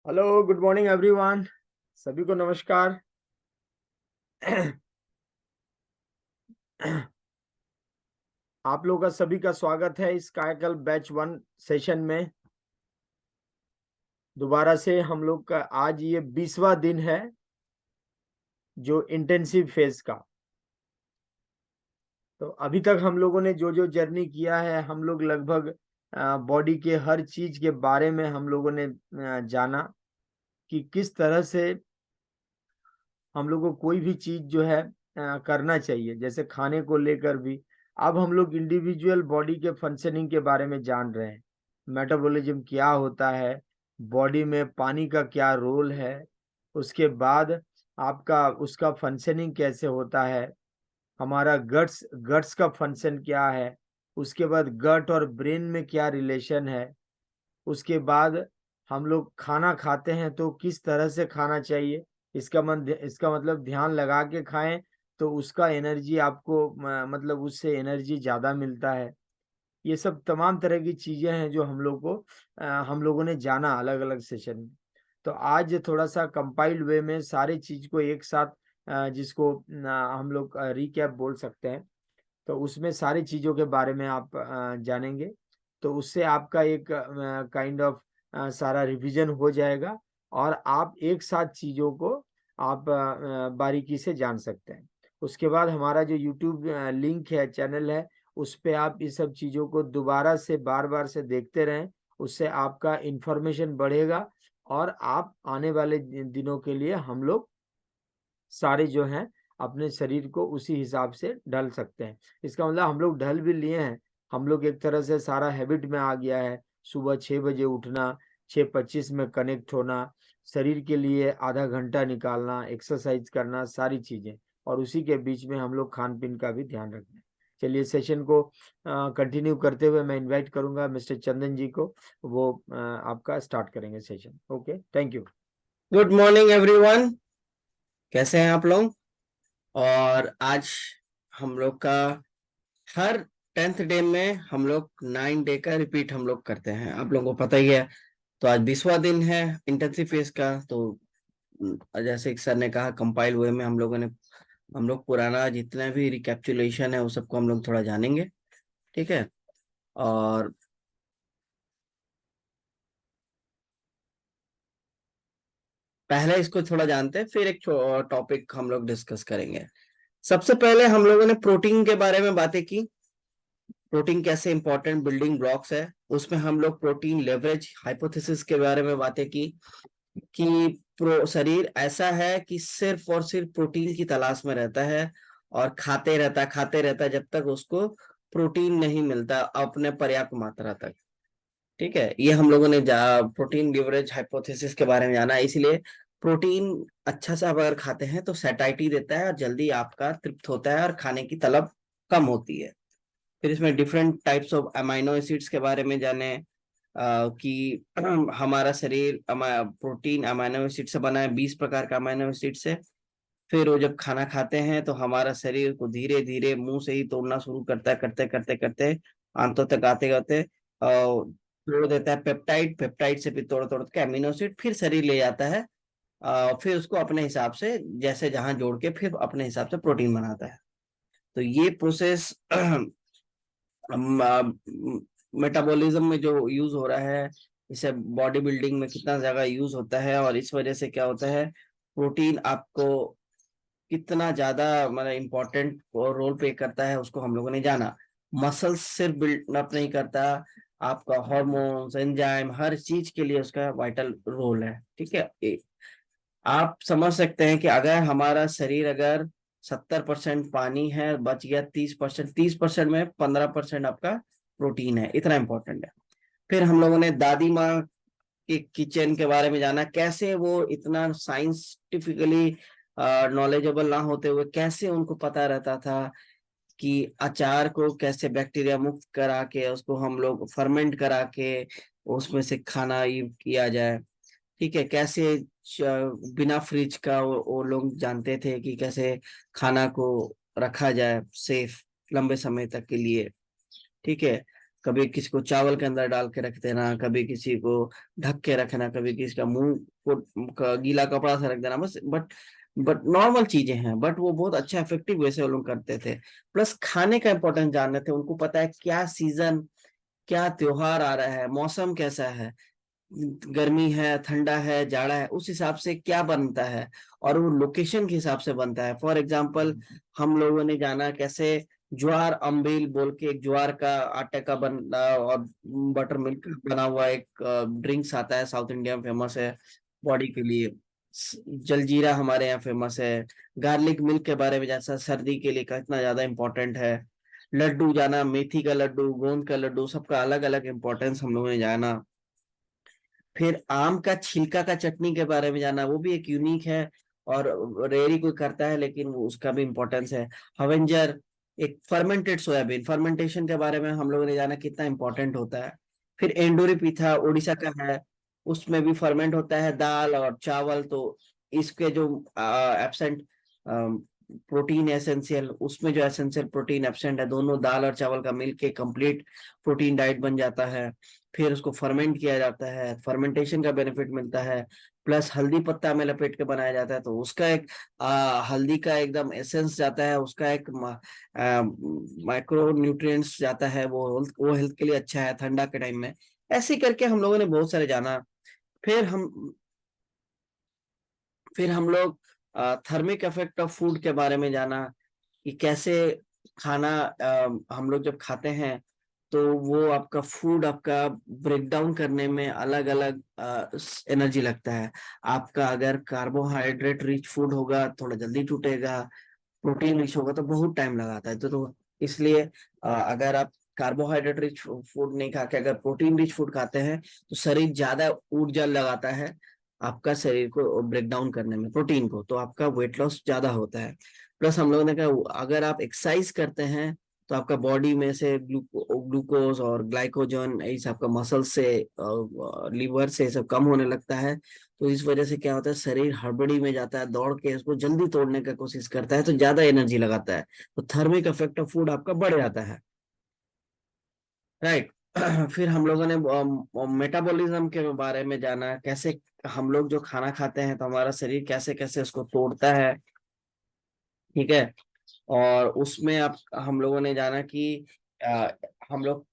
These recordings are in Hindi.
Hello, good morning everyone. सभी को नमस्कार। आप लोगों का सभी का स्वागत है इस कायाकल्प बैच 1 सेशन में। दोबारा से हम लोग का आज ये 20वां दिन है जो इंटेंसिव फेज का। तो अभी तक हम लोगों ने जो जो जर्नी किया है, हम लोग लगभग बॉडी के हर चीज के बारे में हम लोगों ने जाना कि किस तरह से हम लोग को कोई भी चीज जो है करना चाहिए, जैसे खाने को लेकर भी। अब हम लोग इंडिविजुअल बॉडी के फंक्शनिंग के बारे में जान रहे हैं। मेटाबॉलिज्म क्या होता है, बॉडी में पानी का क्या रोल है, उसके बाद आपका उसका फंक्शनिंग कैसे होता है, हमारा गट्स गट्स का फंक्शन क्या है, उसके बाद गट और ब्रेन में क्या रिलेशन है, उसके बाद हम लोग खाना खाते हैं तो किस तरह से खाना चाहिए। इसका मतलब ध्यान लगा के खाएं तो उसका एनर्जी आपको मतलब उससे एनर्जी ज्यादा मिलता है। ये सब तमाम तरह की चीजें हैं जो हम लोगों ने जाना अलग अलग सेशन में। तो आज थोड़ा सा कंपाइल्ड वे में सारी चीज को एक साथ जिसको हम लोग रिकैप बोल सकते हैं, तो उसमें सारी चीजों के बारे में आप जानेंगे। तो उससे आपका एक काइंड ऑफ सारा रिवीजन हो जाएगा और आप एक साथ चीजों को आप बारीकी से जान सकते हैं। उसके बाद हमारा जो यूट्यूब लिंक है, चैनल है, उस पे आप इस सब चीजों को दोबारा से बार बार से देखते रहें। उससे आपका इंफॉर्मेशन बढ़ेगा और आप आने वाले दिनों के लिए हम लोग सारे जो हैं अपने शरीर को उसी हिसाब से ढल सकते हैं। इसका मतलब हम लोग ढल भी लिए हैं। हम लोग एक तरह से सारा हैबिट में आ गया है। सुबह 6 बजे उठना, 6:25 में कनेक्ट होना, शरीर के लिए आधा घंटा निकालना, एक्सरसाइज करना, सारी चीजें, और उसी के बीच में हम लोग खान पीन का भी ध्यान रखना है। चलिए सेशन को कंटिन्यू करते हुए मैं इनवाइट करूंगा मिस्टर चंदन जी को। वो आपका स्टार्ट करेंगे session. Okay, thank you. Good morning everyone. कैसे हैं आप लोग? और आज हम लोग का हर 10th डे में हम लोग 9 डे का रिपीट हम लोग करते हैं, आप लोगों को पता ही है। तो आज 20वां दिन है इंटेंसिव फेज का। तो जैसे एक सर ने कहा, कंपाइल हुए में हम लोग पुराना जितना भी रिकैप्चुलेशन है वो सबको हम लोग थोड़ा जानेंगे। ठीक है। और पहले इसको थोड़ा जानते हैं, फिर एक टॉपिक हम लोग डिस्कस करेंगे। सबसे पहले हम लोगों ने प्रोटीन के बारे में बातें की। प्रोटीन कैसे इंपॉर्टेंट बिल्डिंग ब्लॉक्स है, उसमें हम लोग प्रोटीन लेवरेज हाइपोथेसिस के बारे में बातें की कि शरीर ऐसा है कि सिर्फ और सिर्फ प्रोटीन की तलाश में रहता है और खाते रहता है जब तक उसको प्रोटीन नहीं मिलता अपने पर्याप्त मात्रा तक। ठीक है, ये हम लोगों ने प्रोटीन लीवरेज हाइपोथेसिस के बारे में जाना है। इसलिए प्रोटीन अच्छा से आप अगर खाते हैं तो सैटाइटी देता है और जल्दी आपका तृप्त होता है और खाने की तलब कम होती है। फिर इसमें different types of amino acids के बारे में जाने कि हमारा शरीर प्रोटीन अमाइनो एसिड से बना है, 20 प्रकार का अमाइनो एसिड से। फिर वो जब खाना खाते हैं तो हमारा शरीर को धीरे धीरे मुंह से ही तोड़ना शुरू करता है, करते करते करते आंतों तक आते आते तोड़ देता है पेप्टाइड। पेप्टाइड से फिर तोड़ तोड़ के अमीनो एसिड फिर शरीर ले जाता है। फिर उसको अपने हिसाब से जैसे जहां जोड़ के फिर अपने हिसाब से प्रोटीन बनाता है। तो ये प्रोसेस मेटाबॉलिज्म में जो यूज हो रहा है, इसे बॉडी बिल्डिंग में कितना ज्यादा यूज होता है और इस वजह से क्या होता है, प्रोटीन आपको कितना ज्यादा मतलब इम्पोर्टेंट रोल प्ले करता है उसको हम लोगों ने जाना। मसल्स सिर्फ बिल्ड अप नहीं करता, आपका हार्मोन्स एंजाइम हर चीज के लिए उसका वाइटल रोल है। ठीक है, आप समझ सकते हैं कि अगर हमारा शरीर अगर 70% पानी है, बच गया 30%, 30% में 15% आपका प्रोटीन है, इतना इंपॉर्टेंट है। फिर हम लोगों ने दादी माँ के किचन के बारे में जाना, कैसे वो इतना साइंटिफिकली नॉलेजेबल ना होते हुए कैसे उनको पता रहता था कि अचार को कैसे बैक्टीरिया मुक्त करा के उसको हम लोग फर्मेंट करा के उसमें से खाना ये किया जाए। ठीक है, कैसे बिना फ्रिज का वो लोग जानते थे कि कैसे खाना को रखा जाए सेफ लंबे समय तक के लिए। ठीक है, कभी किसी को चावल के अंदर डाल के रख देना, कभी किसी को ढक के रखना, कभी किसी का मुंह को गीला कपड़ा से रख देना, बस। बट नॉर्मल चीजें हैं, बट वो बहुत अच्छा इफेक्टिव वे से वो लोग करते थे। प्लस खाने का इंपॉर्टेंस जान रहे थे, उनको पता है क्या सीजन, क्या त्योहार आ रहा है, मौसम कैसा है, गर्मी है, ठंडा है, जाड़ा है, उस हिसाब से क्या बनता है, और वो लोकेशन के हिसाब से बनता है। फॉर एग्जाम्पल, हम लोगों ने जाना कैसे ज्वार अम्बील बोल के एक ज्वार का आटे का बन और बटर मिल्क बना हुआ एक ड्रिंक्स आता है, साउथ इंडिया में फेमस है बॉडी के लिए। जलजीरा हमारे यहाँ फेमस है। गार्लिक मिल्क के बारे में, जैसा सर्दी के लिए कितना ज्यादा इम्पोर्टेंट है। लड्डू जाना, मेथी का लड्डू, गोंद का लड्डू, सबका अलग अलग इम्पोर्टेंस हम लोगों ने जाना। फिर आम का छिलका का चटनी के बारे में जाना, वो भी एक यूनिक है और रेयर ही कोई करता है, लेकिन उसका भी इम्पोर्टेंस है। हवेंजर, एक फर्मेंटेड सोयाबीन, फर्मेंटेशन के बारे में हम लोगों ने जाना कितना इंपॉर्टेंट होता है। फिर एंडोरी पीठा उड़ीसा का है, उसमें भी फर्मेंट होता है दाल और चावल, तो इसके जो एब्सेंट प्रोटीन एसेंशियल, उसमें जो एसेंशियल प्रोटीन एब्सेंट है, दोनों दाल और चावल का मिलके कंप्लीट प्रोटीन डाइट बन जाता है। फिर उसको फर्मेंट किया जाता है, फर्मेंटेशन का बेनिफिट मिलता है। प्लस हल्दी पत्ता में लपेट के बनाया जाता है, तो उसका एक हल्दी का एकदम एसेंस जाता है, उसका एक माइक्रो न्यूट्रिएंट्स जाता है, वो हेल्थ के लिए अच्छा है ठंडा के टाइम में। ऐसे ही करके हम लोगों ने बहुत सारे जाना। फिर हम फिर हम लोग थर्मिक इफेक्ट ऑफ फूड के बारे में जाना, कि कैसे खाना हम लोग जब खाते हैं तो वो आपका फूड आपका ब्रेक डाउन करने में अलग अलग एनर्जी लगता है। आपका अगर कार्बोहाइड्रेट रिच फूड होगा थोड़ा जल्दी टूटेगा, प्रोटीन रिच होगा तो बहुत टाइम लगाता है। तो इसलिए अगर आप कार्बोहाइड्रेट रिच फूड नहीं खा के अगर प्रोटीन रिच फूड खाते हैं तो शरीर ज्यादा ऊर्जा लगाता है आपका शरीर को ब्रेक डाउन करने में प्रोटीन को, तो आपका वेट लॉस ज्यादा होता है। प्लस हम लोगों ने कहा अगर आप एक्सरसाइज करते हैं तो आपका बॉडी में से ग्लूकोज और ग्लाइकोजन इस आपका मसल से लीवर से सब कम होने लगता है। तो इस वजह से क्या होता है, शरीर हड़बड़ी में जाता है, दौड़ के इसको जल्दी तोड़ने का कोशिश करता है, तो ज्यादा एनर्जी लगाता है, तो थर्मिक इफेक्ट ऑफ फूड आपका बढ़ जाता है। राइट। फिर हम लोगों ने मेटाबॉलिज्म के बारे में जाना, कैसे हम लोग जो खाना खाते हैं तो हमारा शरीर कैसे कैसे उसको तोड़ता है। ठीक है। और उसमें आप हम लोगों ने जाना कि अ, हम लोग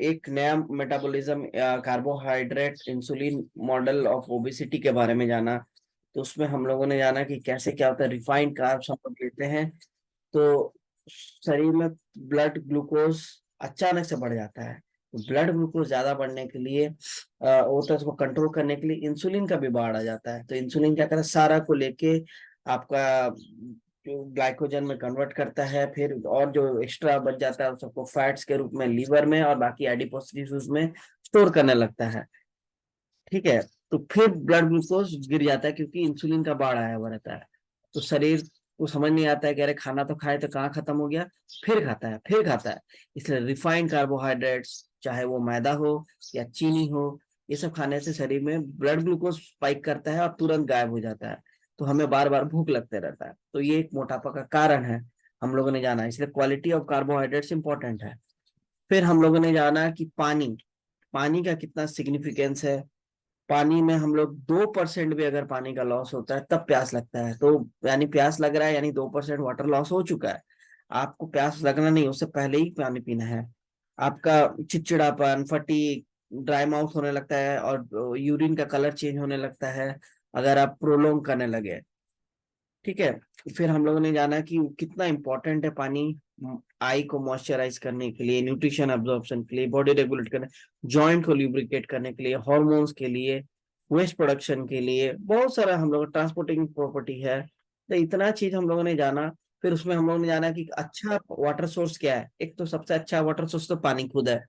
एक नया metabolism carbohydrate insulin model of obesity के बारे में जाना। तो उसमें हम लोगों ने जाना कि कैसे क्या होता है, रिफाइंड कार्ब्स हम लोग लेते हैं तो शरीर में ब्लड ग्लूकोज अचानक से बढ़ जाता है। तो ब्लड ग्लूकोज ज्यादा बढ़ने के लिए वो तो उसको कंट्रोल करने के लिए इंसुलिन का भी बाढ़ आ जाता है। तो इंसुलिन क्या करता है, सारा को लेके आपका जो ग्लाइकोजन में कन्वर्ट करता है, फिर और जो एक्स्ट्रा बच जाता है उस सबको फैट्स के रूप में लीवर में और बाकी एडिपोस टिश्यूज में स्टोर करने लगता है। ठीक है। तो फिर ब्लड ग्लूकोज गिर जाता है क्योंकि इंसुलिन का बाढ़ आया हुआ रहता है। तो शरीर को समझ नहीं आता है कि अरे खाना तो खाए तो कहाँ खत्म हो गया, फिर खाता है फिर खाता है। इसलिए रिफाइंड कार्बोहाइड्रेट्स चाहे वो मैदा हो या चीनी हो, ये सब खाने से शरीर में ब्लड ग्लूकोज स्पाइक करता है और तुरंत गायब हो जाता है। तो हमें बार बार भूख लगते रहता है, तो ये एक मोटापा का कारण है। हम लोगों ने जाना इसलिए क्वालिटी ऑफ कार्बोहाइड्रेट्स इंपॉर्टेंट है। फिर हम लोगों ने जाना कि पानी, पानी का कितना सिग्निफिकेंस है। पानी में हम लोग 2% भी अगर पानी का लॉस होता है तब प्यास लगता है, तो यानी प्यास लग रहा है यानी 2% वाटर लॉस हो चुका है। आपको प्यास लगना नहीं, उससे पहले ही पानी पीना है। आपका चिड़चिड़ापन, फटीग, ड्राई माउथ होने लगता है और यूरिन का कलर चेंज होने लगता है अगर आप प्रोलोंग करने लगे। ठीक है। फिर हम लोगों ने जाना कि कितना इंपॉर्टेंट है पानी आई को मॉइस्चराइज करने के लिए, न्यूट्रिशन एब्जॉर्प्शन के लिए, बॉडी रेगुलेट करने, जॉइंट को ल्यूब्रिकेट करने के लिए, हॉर्मोन्स के लिए, वेस्ट प्रोडक्शन के लिए, बहुत सारा हम लोग ट्रांसपोर्टिंग प्रॉपर्टी है। तो इतना चीज हम लोगों ने जाना। फिर उसमें हम लोगों ने जाना कि अच्छा वाटर सोर्स क्या है। एक तो सबसे अच्छा वाटर सोर्स तो पानी खुद है।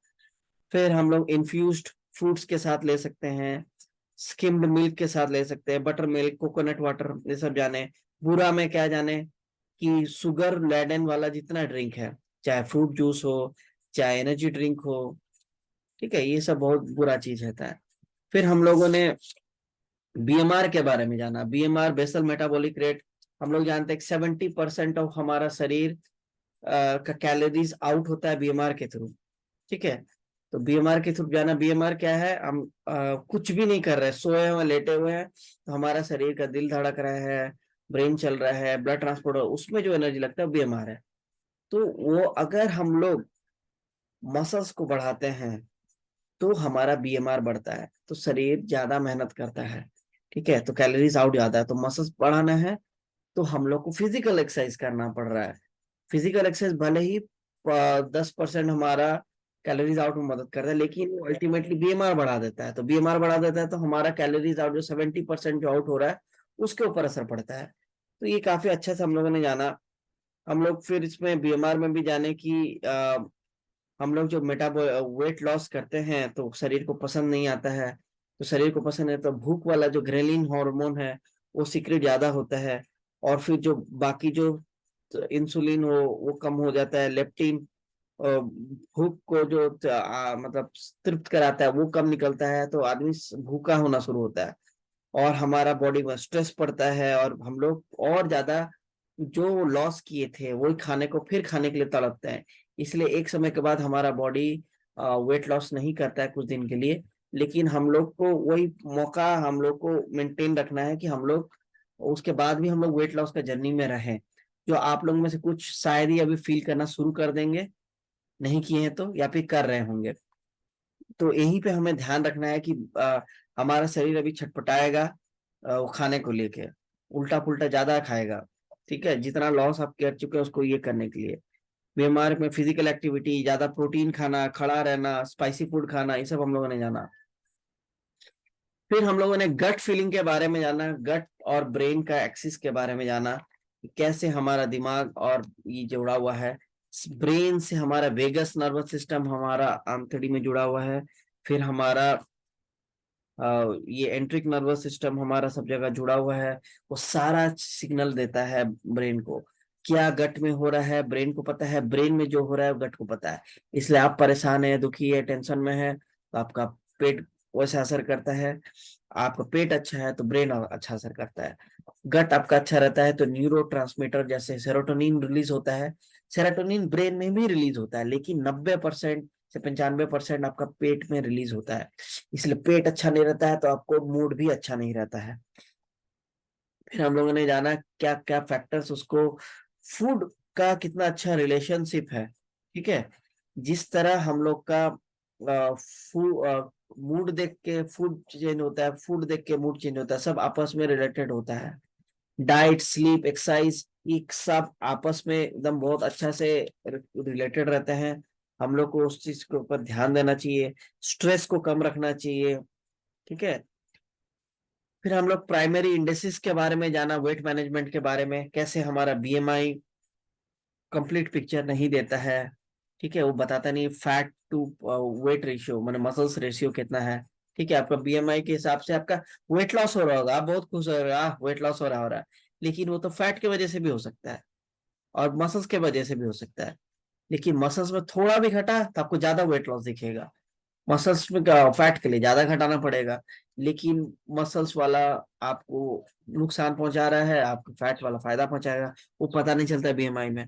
फिर हम लोग इन्फ्यूज्ड फ्रूट्स के साथ ले सकते हैं, स्किम्ड मिल्क के साथ ले सकते हैं, बटर मिल्क, कोकोनट वाटर, ये सब जाने। बुरा में क्या जाने कि शुगर लेडन वाला जितना ड्रिंक है, चाहे फ्रूट जूस हो चाहे एनर्जी ड्रिंक हो, ठीक है, ये सब बहुत बुरा चीज रहता है। फिर हम लोगों ने बीएमआर के बारे में जाना। बीएमआर बेसल मेटाबॉलिक रेट, हम लोग जानते हैं 70% ऑफ हमारा शरीर का कैलोरीज आउट होता है बीएमआर के थ्रू। ठीक है। तो बीएमआर के थ्रू जाना, बीएमआर क्या है, हम कुछ भी नहीं कर रहे, सोए हुए लेटे हुए हैं, तो हमारा शरीर का दिल धड़क रहा है, ब्रेन चल रहा है, ब्लड ट्रांसपोर्ट, उसमें जो एनर्जी लगता है बीएमआर है। तो वो अगर हम लोग मसल्स को बढ़ाते हैं तो हमारा बीएमआर बढ़ता है, तो शरीर ज्यादा मेहनत करता है, ठीक है, तो कैलोरीज आउट ज्यादा है, तो मसल्स बढ़ाना है तो हम लोग को फिजिकल एक्सरसाइज करना पड़ रहा है। फिजिकल एक्सरसाइज भले ही 10% हमारा कैलोरीज आउट में मदद करता है, लेकिन वो अल्टीमेटली बीएमआर बढ़ा देता है, तो बीएमआर बढ़ा देता है तो हमारा कैलोरीज आउट जो 70% जो आउट हो रहा है उसके ऊपर असर पड़ता है। तो ये काफी अच्छा से हम लोगों ने जाना। हम लोग फिर इसमें बीएमआर में भी जाने की हम लोग जो वेट लॉस करते हैं तो शरीर को पसंद नहीं आता है, तो शरीर को पसंद है तो भूख वाला जो ग्रेलिन हार्मोन है वो सीक्रेट ज्यादा होता है, और फिर जो बाकी जो इंसुलिन हो वो कम हो जाता है, लेप्टिन भूख को जो मतलब तृप्त कराता है वो कम निकलता है, तो आदमी भूखा होना शुरू होता है, और हमारा बॉडी में स्ट्रेस पड़ता है, और हम लोग और ज्यादा जो लॉस किए थे वही खाने को फिर खाने के लिए तड़पते हैं। इसलिए एक समय के बाद हमारा बॉडी वेट लॉस नहीं करता है कुछ दिन के लिए, लेकिन हम लोग को वही मौका हम लोग को मेंटेन रखना है कि हम लोग उसके बाद भी हम लोग वेट लॉस का जर्नी में रहें। जो आप लोग में से कुछ शायद ही अभी फील करना शुरू कर देंगे, नहीं किए हैं तो, या फिर कर रहे होंगे, तो यहीं पे हमें ध्यान रखना है कि हमारा शरीर अभी छटपटाएगा वो खाने को लेके, उल्टा पुल्टा ज्यादा खाएगा, ठीक है, जितना लॉस आप कर चुके हैं उसको ये करने के लिए बीमार में फिजिकल एक्टिविटी, ज्यादा प्रोटीन खाना, खड़ा रहना, स्पाइसी फूड खाना, ये सब हम लोगों ने जाना। फिर हम लोगों ने गट फीलिंग के बारे में जाना, गट और ब्रेन का एक्सिस के बारे में जाना, कि कैसे हमारा दिमाग और ये जुड़ा हुआ है, ब्रेन से हमारा वेगस नर्वस सिस्टम हमारा आंतड़ी में जुड़ा हुआ है, फिर हमारा ये एंट्रिक नर्वस सिस्टम हमारा सब जगह जुड़ा हुआ है, वो सारा सिग्नल देता है ब्रेन को, क्या गट में हो रहा है ब्रेन को पता है, ब्रेन में जो हो रहा है गट को पता है। इसलिए आप परेशान है, दुखी है, टेंशन में है, तो आपका पेट वैसे असर करता है, आपका पेट अच्छा है तो ब्रेन अच्छा असर करता है, गट आपका अच्छा रहता है तो न्यूरो ट्रांसमीटर जैसे सेरोटोनिन रिलीज होता है। सेरोटोनिन ब्रेन में भी रिलीज होता है, लेकिन 90% से 95% आपका पेट में रिलीज होता है, इसलिए पेट अच्छा नहीं रहता है तो आपको मूड भी अच्छा नहीं रहता है। फिर हम लोगों ने जाना क्या क्या फैक्टर्स उसको, फूड का कितना अच्छा रिलेशनशिप है, ठीक है, जिस तरह हम लोग का मूड देख के फूड चेंज होता है, फूड देख के मूड चेंज होता है, सब आपस में रिलेटेड होता है। डाइट, स्लीप, एक्सरसाइज, ये सब आपस में एकदम बहुत अच्छा से रिलेटेड रहते हैं। हम लोग को उस चीज के ऊपर ध्यान देना चाहिए, स्ट्रेस को कम रखना चाहिए, ठीक है। फिर हम लोग प्राइमरी इंडेसिस के बारे में जाना, वेट मैनेजमेंट के बारे में, कैसे हमारा बीएमआई कंप्लीट पिक्चर नहीं देता है, ठीक है, वो बताता नहीं फैट टू वेट रेशियो, माने मसल्स रेशियो कितना है, ठीक है, आपका बीएमआई के हिसाब से आपका वेट लॉस हो रहा होगा, आप बहुत खुश हो रहे हो, वेट लॉस हो रहा है, लेकिन वो तो फैट की वजह से भी हो सकता है और मसल्स के वजह से भी हो सकता है, लेकिन मसल्स में थोड़ा भी घटा तो आपको ज्यादा वेट लॉस दिखेगा, मसल्स में फैट के लिए ज्यादा घटाना पड़ेगा, लेकिन मसल्स वाला आपको नुकसान पहुंचा रहा है, आपको फैट वाला फायदा पहुंचाएगा, वो पता नहीं चलता बीएमआई में।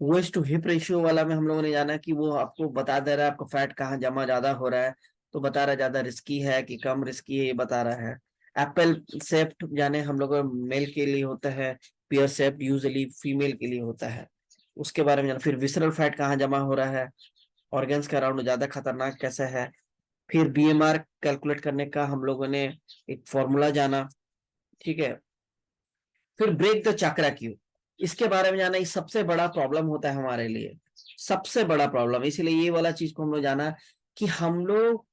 वेस्ट टू हिप रेशियो वाला में हम लोगों ने जाना कि वो आपको बता दे रहा है आपका फैट कहाँ जमा ज्यादा हो रहा है, तो बता रहा है ज्यादा रिस्की है कि कम रिस्की है, ये बता रहा है। एप्पल सेप्ट जाने हम लोग मेल के लिए होता है, पियर सेप्ट यूजुअली फीमेल के लिए होता है, उसके बारे में जाना। फिर विसरल फैट कहाँ जमा हो रहा है, ऑर्गन्स का अराउंड ज्यादा खतरनाक कैसा है। फिर बीएमआर कैलकुलेट करने का हम लोगों ने एक फॉर्मूला जाना, ठीक है। फिर ब्रेक द चक्रा क्यू, इसके बारे में जाना, ये सबसे बड़ा प्रॉब्लम होता है हमारे लिए, सबसे बड़ा प्रॉब्लम, इसीलिए ये वाला चीज को हम लोग जाना कि हम लोग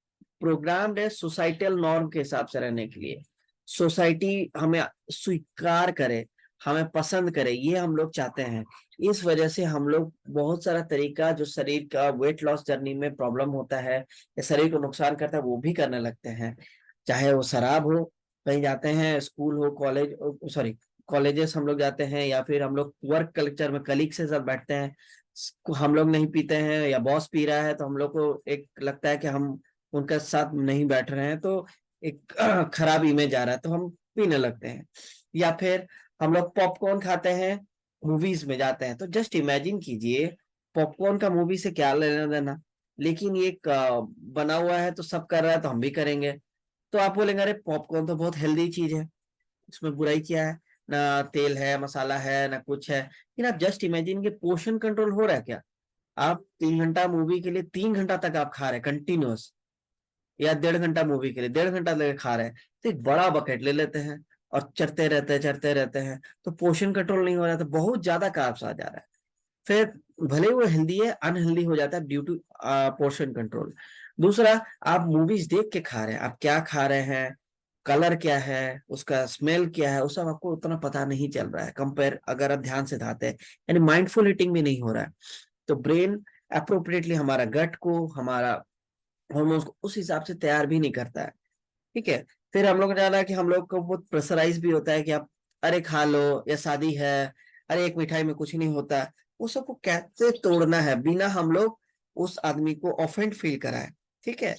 प्रोग्राम्ड है सोसाइटल नॉर्म के हिसाब से रहने के लिए, सोसाइटी हमें स्वीकार करे, हमें पसंद करे, ये हम लोग चाहते हैं। इस वजह से हम लोग बहुत सारा तरीका जो शरीर का वेट लॉस जर्नी में प्रॉब्लम होता है या शरीर को नुकसान करता है वो भी करने लगते हैं, चाहे वो शराब हो, कहीं जाते हैं, स्कूल हो, कॉलेज, सॉरी कॉलेजेस हम लोग जाते हैं, या फिर हम लोग वर्क कल्चर में कलीग से सब बैठते हैं, हम लोग नहीं पीते हैं या बॉस पी रहा है तो हम लोग को एक लगता है कि हम उनके साथ नहीं बैठ रहे हैं, तो एक खराब इमेज आ रहा है तो हम पीने लगते हैं। या फिर हम लोग पॉपकॉर्न खाते हैं, मूवीज में जाते हैं, तो जस्ट इमेजिन कीजिए पॉपकॉर्न का मूवी से क्या लेना देना, लेकिन ये बना हुआ है तो सब कर रहा है तो हम भी करेंगे। तो आप बोलेंगे अरे पॉपकॉर्न तो बहुत हेल्दी चीज है, इसमें बुराई क्या है, ना तेल है, मसाला है, ना कुछ है। लेकिन आप जस्ट इमेजिन कि पोर्शन कंट्रोल हो रहा है क्या? आप 3 घंटा मूवी के लिए 3 घंटा तक आप खा रहे हैं कंटिन्यूअस, या 1.5 घंटा मूवी के लिए 1.5 घंटा लगे खा रहे हैं, तो एक बड़ा बकेट ले लेते हैं और चढ़ते रहते हैं, तो पोर्शन कंट्रोल नहीं हो रहा है, तो बहुत ज्यादा कार्ब्स आ जा रहा है। फिर भले ही वो हेल्दी है, अनहेल्दी हो जाता है ड्यू टू पोर्शन कंट्रोल। दूसरा, आप मूवीज देख के खा रहे हैं, आप क्या खा रहे हैं, कलर क्या है, उसका स्मेल क्या है, वो सब आपको उतना पता नहीं चल रहा है कंपेयर अगर आप ध्यान से खाते हैं, यानी माइंडफुल ईटिंग भी नहीं हो रहा है। तो ब्रेन अप्रोप्रिएटली हमारा गट को, हमारा हॉर्मोन्स को उस हिसाब से तैयार भी नहीं करता है। ठीक है। फिर हम लोग को जाना है कि हम लोग को बहुत प्रेशराइज भी होता है कि आप अरे खा लो, या शादी है, अरे एक मिठाई में कुछ नहीं होता। वो सबको कैसे तोड़ना है बिना हम लोग उस आदमी को ऑफेंड फील कराए। ठीक है।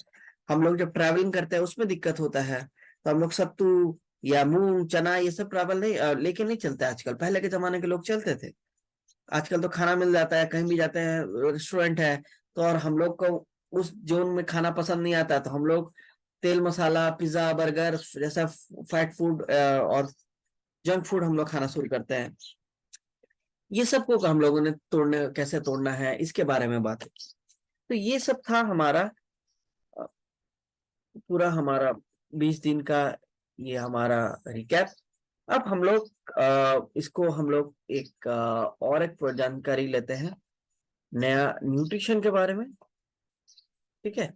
हम लोग जब ट्रैवलिंग करते हैं उसमें दिक्कत होता है, तो हम लोग सत्तू या मूंग चना ये सब ट्रैवल नहीं लेके नहीं चलते आजकल, पहले के जमाने के लोग चलते थे। आजकल तो खाना मिल जाता है, कहीं भी जाते हैं रेस्टोरेंट है, तो और हम लोग को उस जोन में खाना पसंद नहीं आता, तो हम लोग तेल मसाला पिज्जा बर्गर जैसा फैट फूड और जंक फूड हम लोग खाना शुरू करते हैं। ये सब को हम लोगों ने तोड़ने, कैसे तोड़ना है इसके बारे में बात की। तो ये सब था हमारा अ, पूरा हमारा 20 दिन का ये हमारा रिकैप। अब हम लोग इसको हम लोग एक और एक जानकारी लेते हैं नया न्यूट्रिशन के बारे में। ठीक है।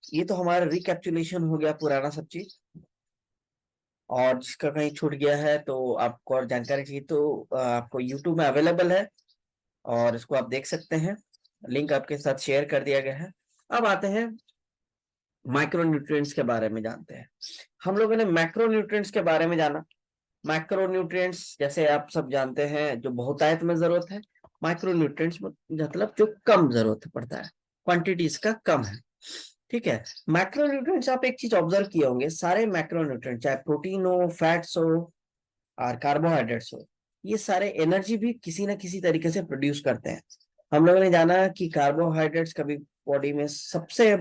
ये तो हमारा रिकैप्चुलेशन हो गया पुराना सब चीज, और जिसका कहीं छूट गया है तो आपको और जानकारी चाहिए तो आपको यूट्यूब में अवेलेबल है और इसको आप देख सकते हैं, लिंक आपके साथ शेयर कर दिया गया है। अब आते हैं माइक्रो न्यूट्रिएंट्स के बारे में जानते हैं। हम लोगों ने मैक्रो न्यूट्रिएंट्स के बारे में जाना। मैक्रो न्यूट्रिएंट्स जैसे आप सब जानते हैं जो बहुतायत में जरूरत है, माइक्रो न्यूट्रिएंट्स मतलब जो कम जरूरत पड़ता है, क्वांटिटी इसका कम है। ठीक है। मैक्रो न्यूट्रिएंट्स आप एक चीज ऑब्जर्व किए होंगे, सारे मैक्रो न्यूट्रिएंट चाहे प्रोटीन हो, फैट्स हो और कार्बोहाइड्रेट्स हो, ये सारे एनर्जी भी किसी ना किसी तरीके से प्रोड्यूस करते हैं। हम लोगों ने जाना कि कार्बोहाइड्रेट्स कभी बॉडी में सबसे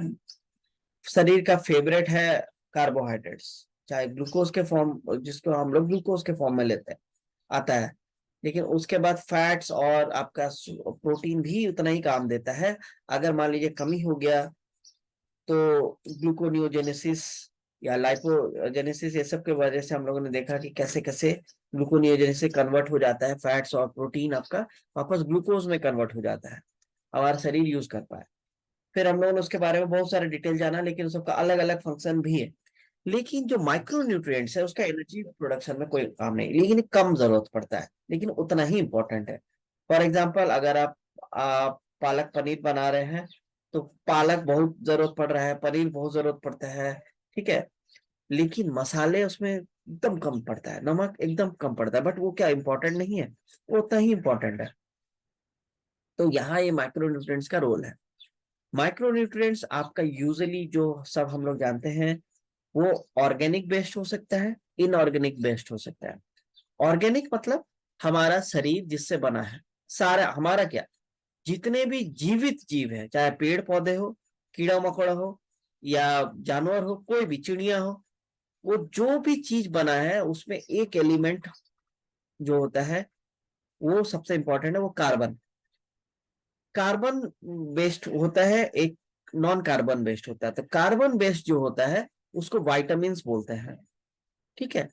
शरीर का फेवरेट है कार्बोहाइड्रेट्स, चाहे ग्लूकोज के फॉर्म, जिसको हम लोग ग्लूकोज के फॉर्म में लेते हैं, आता है। लेकिन उसके बाद फैट्स और आपका प्रोटीन भी उतना ही काम देता है। अगर मान लीजिए कमी हो गया तो ग्लूकोनियोजेनेसिस या लाइपोजेनेसिस, ये सब के वजह से हम लोगों ने देखा कि कैसे कैसे ग्लूकोनियोजेनेसिस कन्वर्ट हो जाता है, फैट्स और प्रोटीन आपका वापस ग्लूकोज में कन्वर्ट हो जाता है, हमारा शरीर यूज कर पाए। फिर हम लोगों ने उसके बारे में बहुत सारे डिटेल जाना, लेकिन सबका अलग अलग फंक्शन भी है। लेकिन जो माइक्रो न्यूट्रिएंट्स है उसका एनर्जी प्रोडक्शन में कोई काम नहीं, लेकिन कम जरूरत पड़ता है, लेकिन उतना ही इंपॉर्टेंट है। फॉर एग्जाम्पल अगर आप पालक पनीर बना रहे हैं तो पालक बहुत जरूरत पड़ रहा है, पनीर बहुत जरूरत पड़ता है। ठीक है। लेकिन मसाले उसमें एकदम कम पड़ता है, नमक एकदम कम पड़ता है, बट वो क्या इंपॉर्टेंट नहीं है, वो उतना ही इंपॉर्टेंट है। तो यहाँ ये माइक्रो न्यूट्रिएंट्स का रोल है। माइक्रो न्यूट्रिएंट्स आपका यूजुअली जो सब हम लोग जानते हैं वो ऑर्गेनिक बेस्ड हो सकता है, इनऑर्गेनिक बेस्ड हो सकता है। ऑर्गेनिक मतलब हमारा शरीर जिससे बना है, सारा हमारा क्या, जितने भी जीवित जीव है, चाहे पेड़ पौधे हो, कीड़ा मकोड़ा हो, या जानवर हो, कोई भी चिड़िया हो, वो जो भी चीज बना है उसमें एक एलिमेंट जो होता है वो सबसे इंपॉर्टेंट है, वो कार्बन। कार्बन बेस्ड होता है, एक नॉन कार्बन बेस्ड होता है। तो कार्बन बेस्ड जो होता है उसको वाइटामिन बोलते हैं। ठीक है।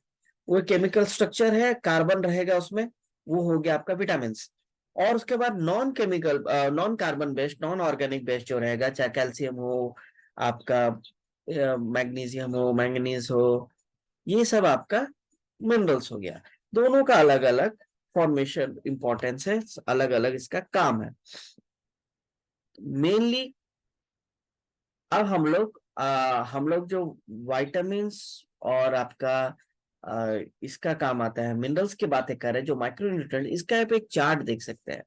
वो केमिकल स्ट्रक्चर है, कार्बन रहेगा उसमें, वो हो गया आपका विटामिन। और उसके बाद non chemical, non carbon based, non organic based जो रहेगा, चाहे कैल्शियम हो, आपका मैग्नीशियम हो, मैंगनीज हो, ये सब आपका मिनरल्स हो गया। दोनों का अलग अलग फॉर्मेशन इंपॉर्टेंस है, अलग अलग इसका काम है मेनली। अब हम लोग जो वाइटामिन्स और आपका इसका काम आता है मिनरल्स की बातें कर रहे हैं, जो माइक्रो न्यूट्रिएंट, इसका आप एक चार्ट देख सकते हैं।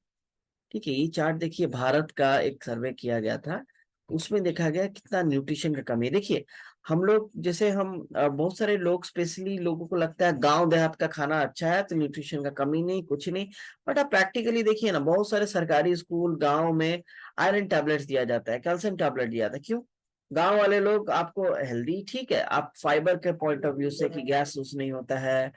ठीक है। ये चार्ट देखिए, भारत का एक सर्वे किया गया था, उसमें देखा गया कितना न्यूट्रिशन का कमी है। देखिए हम लोग जैसे बहुत सारे लोग, स्पेशली लोगों को लगता है गांव देहात का खाना अच्छा है तो न्यूट्रिशन का कमी नहीं, कुछ नहीं। बट आप प्रैक्टिकली देखिए ना, बहुत सारे सरकारी स्कूल गांव में आयरन टैबलेट्स दिया जाता है, कैल्शियम टैबलेट दिया जाता है। क्यों? गांव वाले लोग आपको हेल्दी, ठीक है, आप फाइबर के पॉइंट ऑफ व्यू से कि गैस उस नहीं होता है,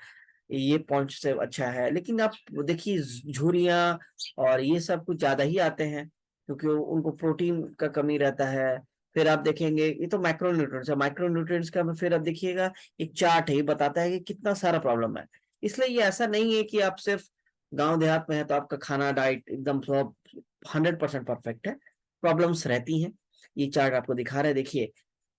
ये पॉइंट से अच्छा है। लेकिन आप देखिए झुर्रियाँ और ये सब कुछ ज्यादा ही आते हैं, क्योंकि उनको प्रोटीन का कमी रहता है। फिर आप देखेंगे, ये तो माइक्रो न्यूट्रिएंट्स है, माइक्रो न्यूट्रिएंट्स का फिर आप देखिएगा एक चार्ट है, ये बताता है कि कितना सारा प्रॉब्लम है। इसलिए ये ऐसा नहीं है कि आप सिर्फ गांव देहात में है तो आपका खाना डाइट एकदम सब 100% परफेक्ट है, प्रॉब्लम्स रहती हैं। ये चार्ट आपको दिखा रहे हैं, देखिए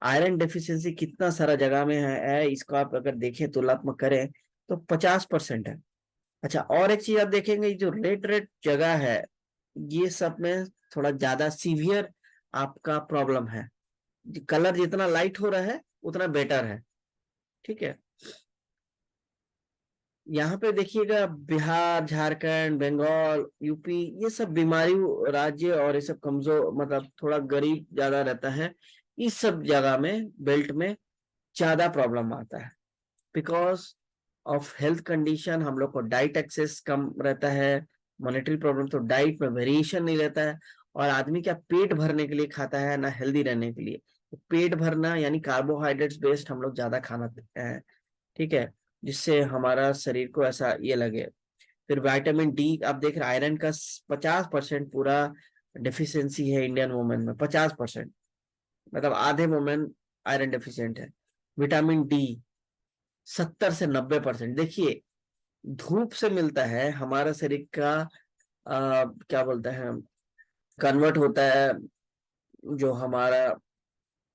आयरन डेफिशिएंसी कितना सारा जगह में है इसको आप अगर देखें तुलनात्मक करें तो 50% है। अच्छा, और एक चीज आप देखेंगे, जो रेड रेड जगह है ये सब में थोड़ा ज्यादा सीवियर आपका प्रॉब्लम है। कलर जितना लाइट हो रहा है उतना बेटर है, ठीक है। यहाँ पे देखिएगा बिहार, झारखंड, बंगाल, यूपी, ये सब बीमारी राज्य और ये सब कमजोर, मतलब थोड़ा गरीब ज्यादा रहता है। इस सब जगह में बेल्ट में ज्यादा प्रॉब्लम आता है, बिकॉज ऑफ हेल्थ कंडीशन। हम लोग को डाइट एक्सेस कम रहता है, मॉनेटरी प्रॉब्लम, तो डाइट में वेरिएशन नहीं रहता है। और आदमी क्या पेट भरने के लिए खाता है ना हेल्दी रहने के लिए। तो पेट भरना यानी कार्बोहाइड्रेट्स बेस्ड हम लोग ज्यादा खाना खाते हैं, ठीक है, जिससे हमारा शरीर को ऐसा ये लगे। फिर विटामिन डी आप देख रहे हैं, आयरन का 50% पूरा डिफिशियंसी है इंडियन वुमेन में, 50%, मतलब आधे वुमेन आयरन डिफिशियंट है। विटामिन डी 70 से 90%। देखिए धूप से मिलता है, हमारा शरीर का क्या बोलते हैं, कन्वर्ट होता है। जो हमारा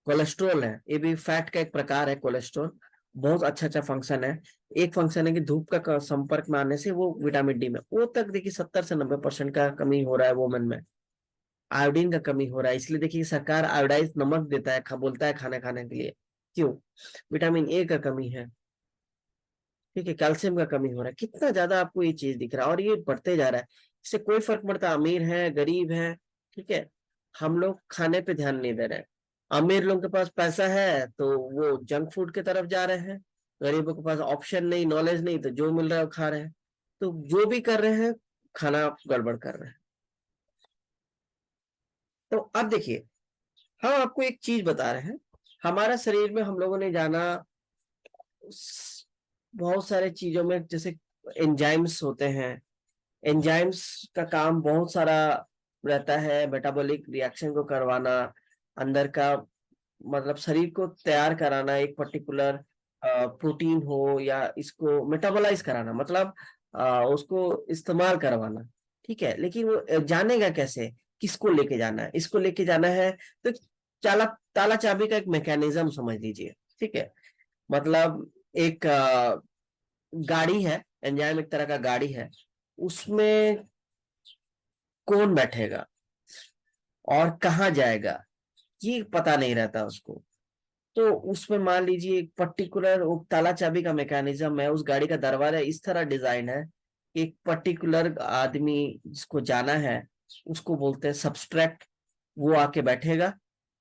कोलेस्ट्रॉल है, ये भी फैट का एक प्रकार है, कोलेस्ट्रॉल बहुत अच्छा फंक्शन है। एक फंक्शन है कि धूप का संपर्क में आने से वो विटामिन डी में वो तक देखिए 70 से 90% का कमी हो रहा है वुमेन में। आयोडीन का कमी हो रहा है, इसलिए देखिए सरकार आयोडाइज नमक देता है, बोलता है खाना खाने के लिए। क्यों? विटामिन ए का कमी है, ठीक है, कैल्शियम का कमी हो रहा है। कितना ज्यादा आपको ये चीज दिख रहा है और ये बढ़ते जा रहा है। इससे कोई फर्क पड़ता, अमीर है गरीब है, ठीक है, हम लोग खाने पे ध्यान नहीं दे रहे हैं। अमीर लोगों के पास पैसा है तो वो जंक फूड की तरफ जा रहे हैं, गरीबों के पास ऑप्शन नहीं, नॉलेज नहीं, तो जो मिल रहा है वो खा रहे हैं। तो जो भी कर रहे हैं खाना गड़बड़ कर रहे हैं। तो अब देखिए, हम आपको एक चीज बता रहे हैं, हमारा शरीर में हम लोगों ने जाना बहुत सारे चीजों में, जैसे एंजाइम्स होते हैं। एंजाइम्स का काम बहुत सारा रहता है, मेटाबॉलिक रिएक्शन को करवाना, अंदर का मतलब शरीर को तैयार कराना, एक पर्टिकुलर प्रोटीन हो या इसको मेटाबोलाइज कराना, मतलब उसको इस्तेमाल करवाना, ठीक है। लेकिन वो जानेगा कैसे, किसको लेके जाना है, इसको लेके जाना है। तो चाला ताला चाबी का एक मैकेनिज्म समझ लीजिए, ठीक है। मतलब एक गाड़ी है, एंजाइम एक तरह का गाड़ी है, उसमें कौन बैठेगा और कहाँ जाएगा ये पता नहीं रहता उसको। तो उसमें मान लीजिए एक पर्टिकुलर ताला चाबी का मैकेनिज्म है, उस गाड़ी का दरवाजा इस तरह डिजाइन है कि एक पर्टिकुलर आदमी जिसको जाना है उसको बोलते हैं सब्सट्रैक्ट, वो आके बैठेगा।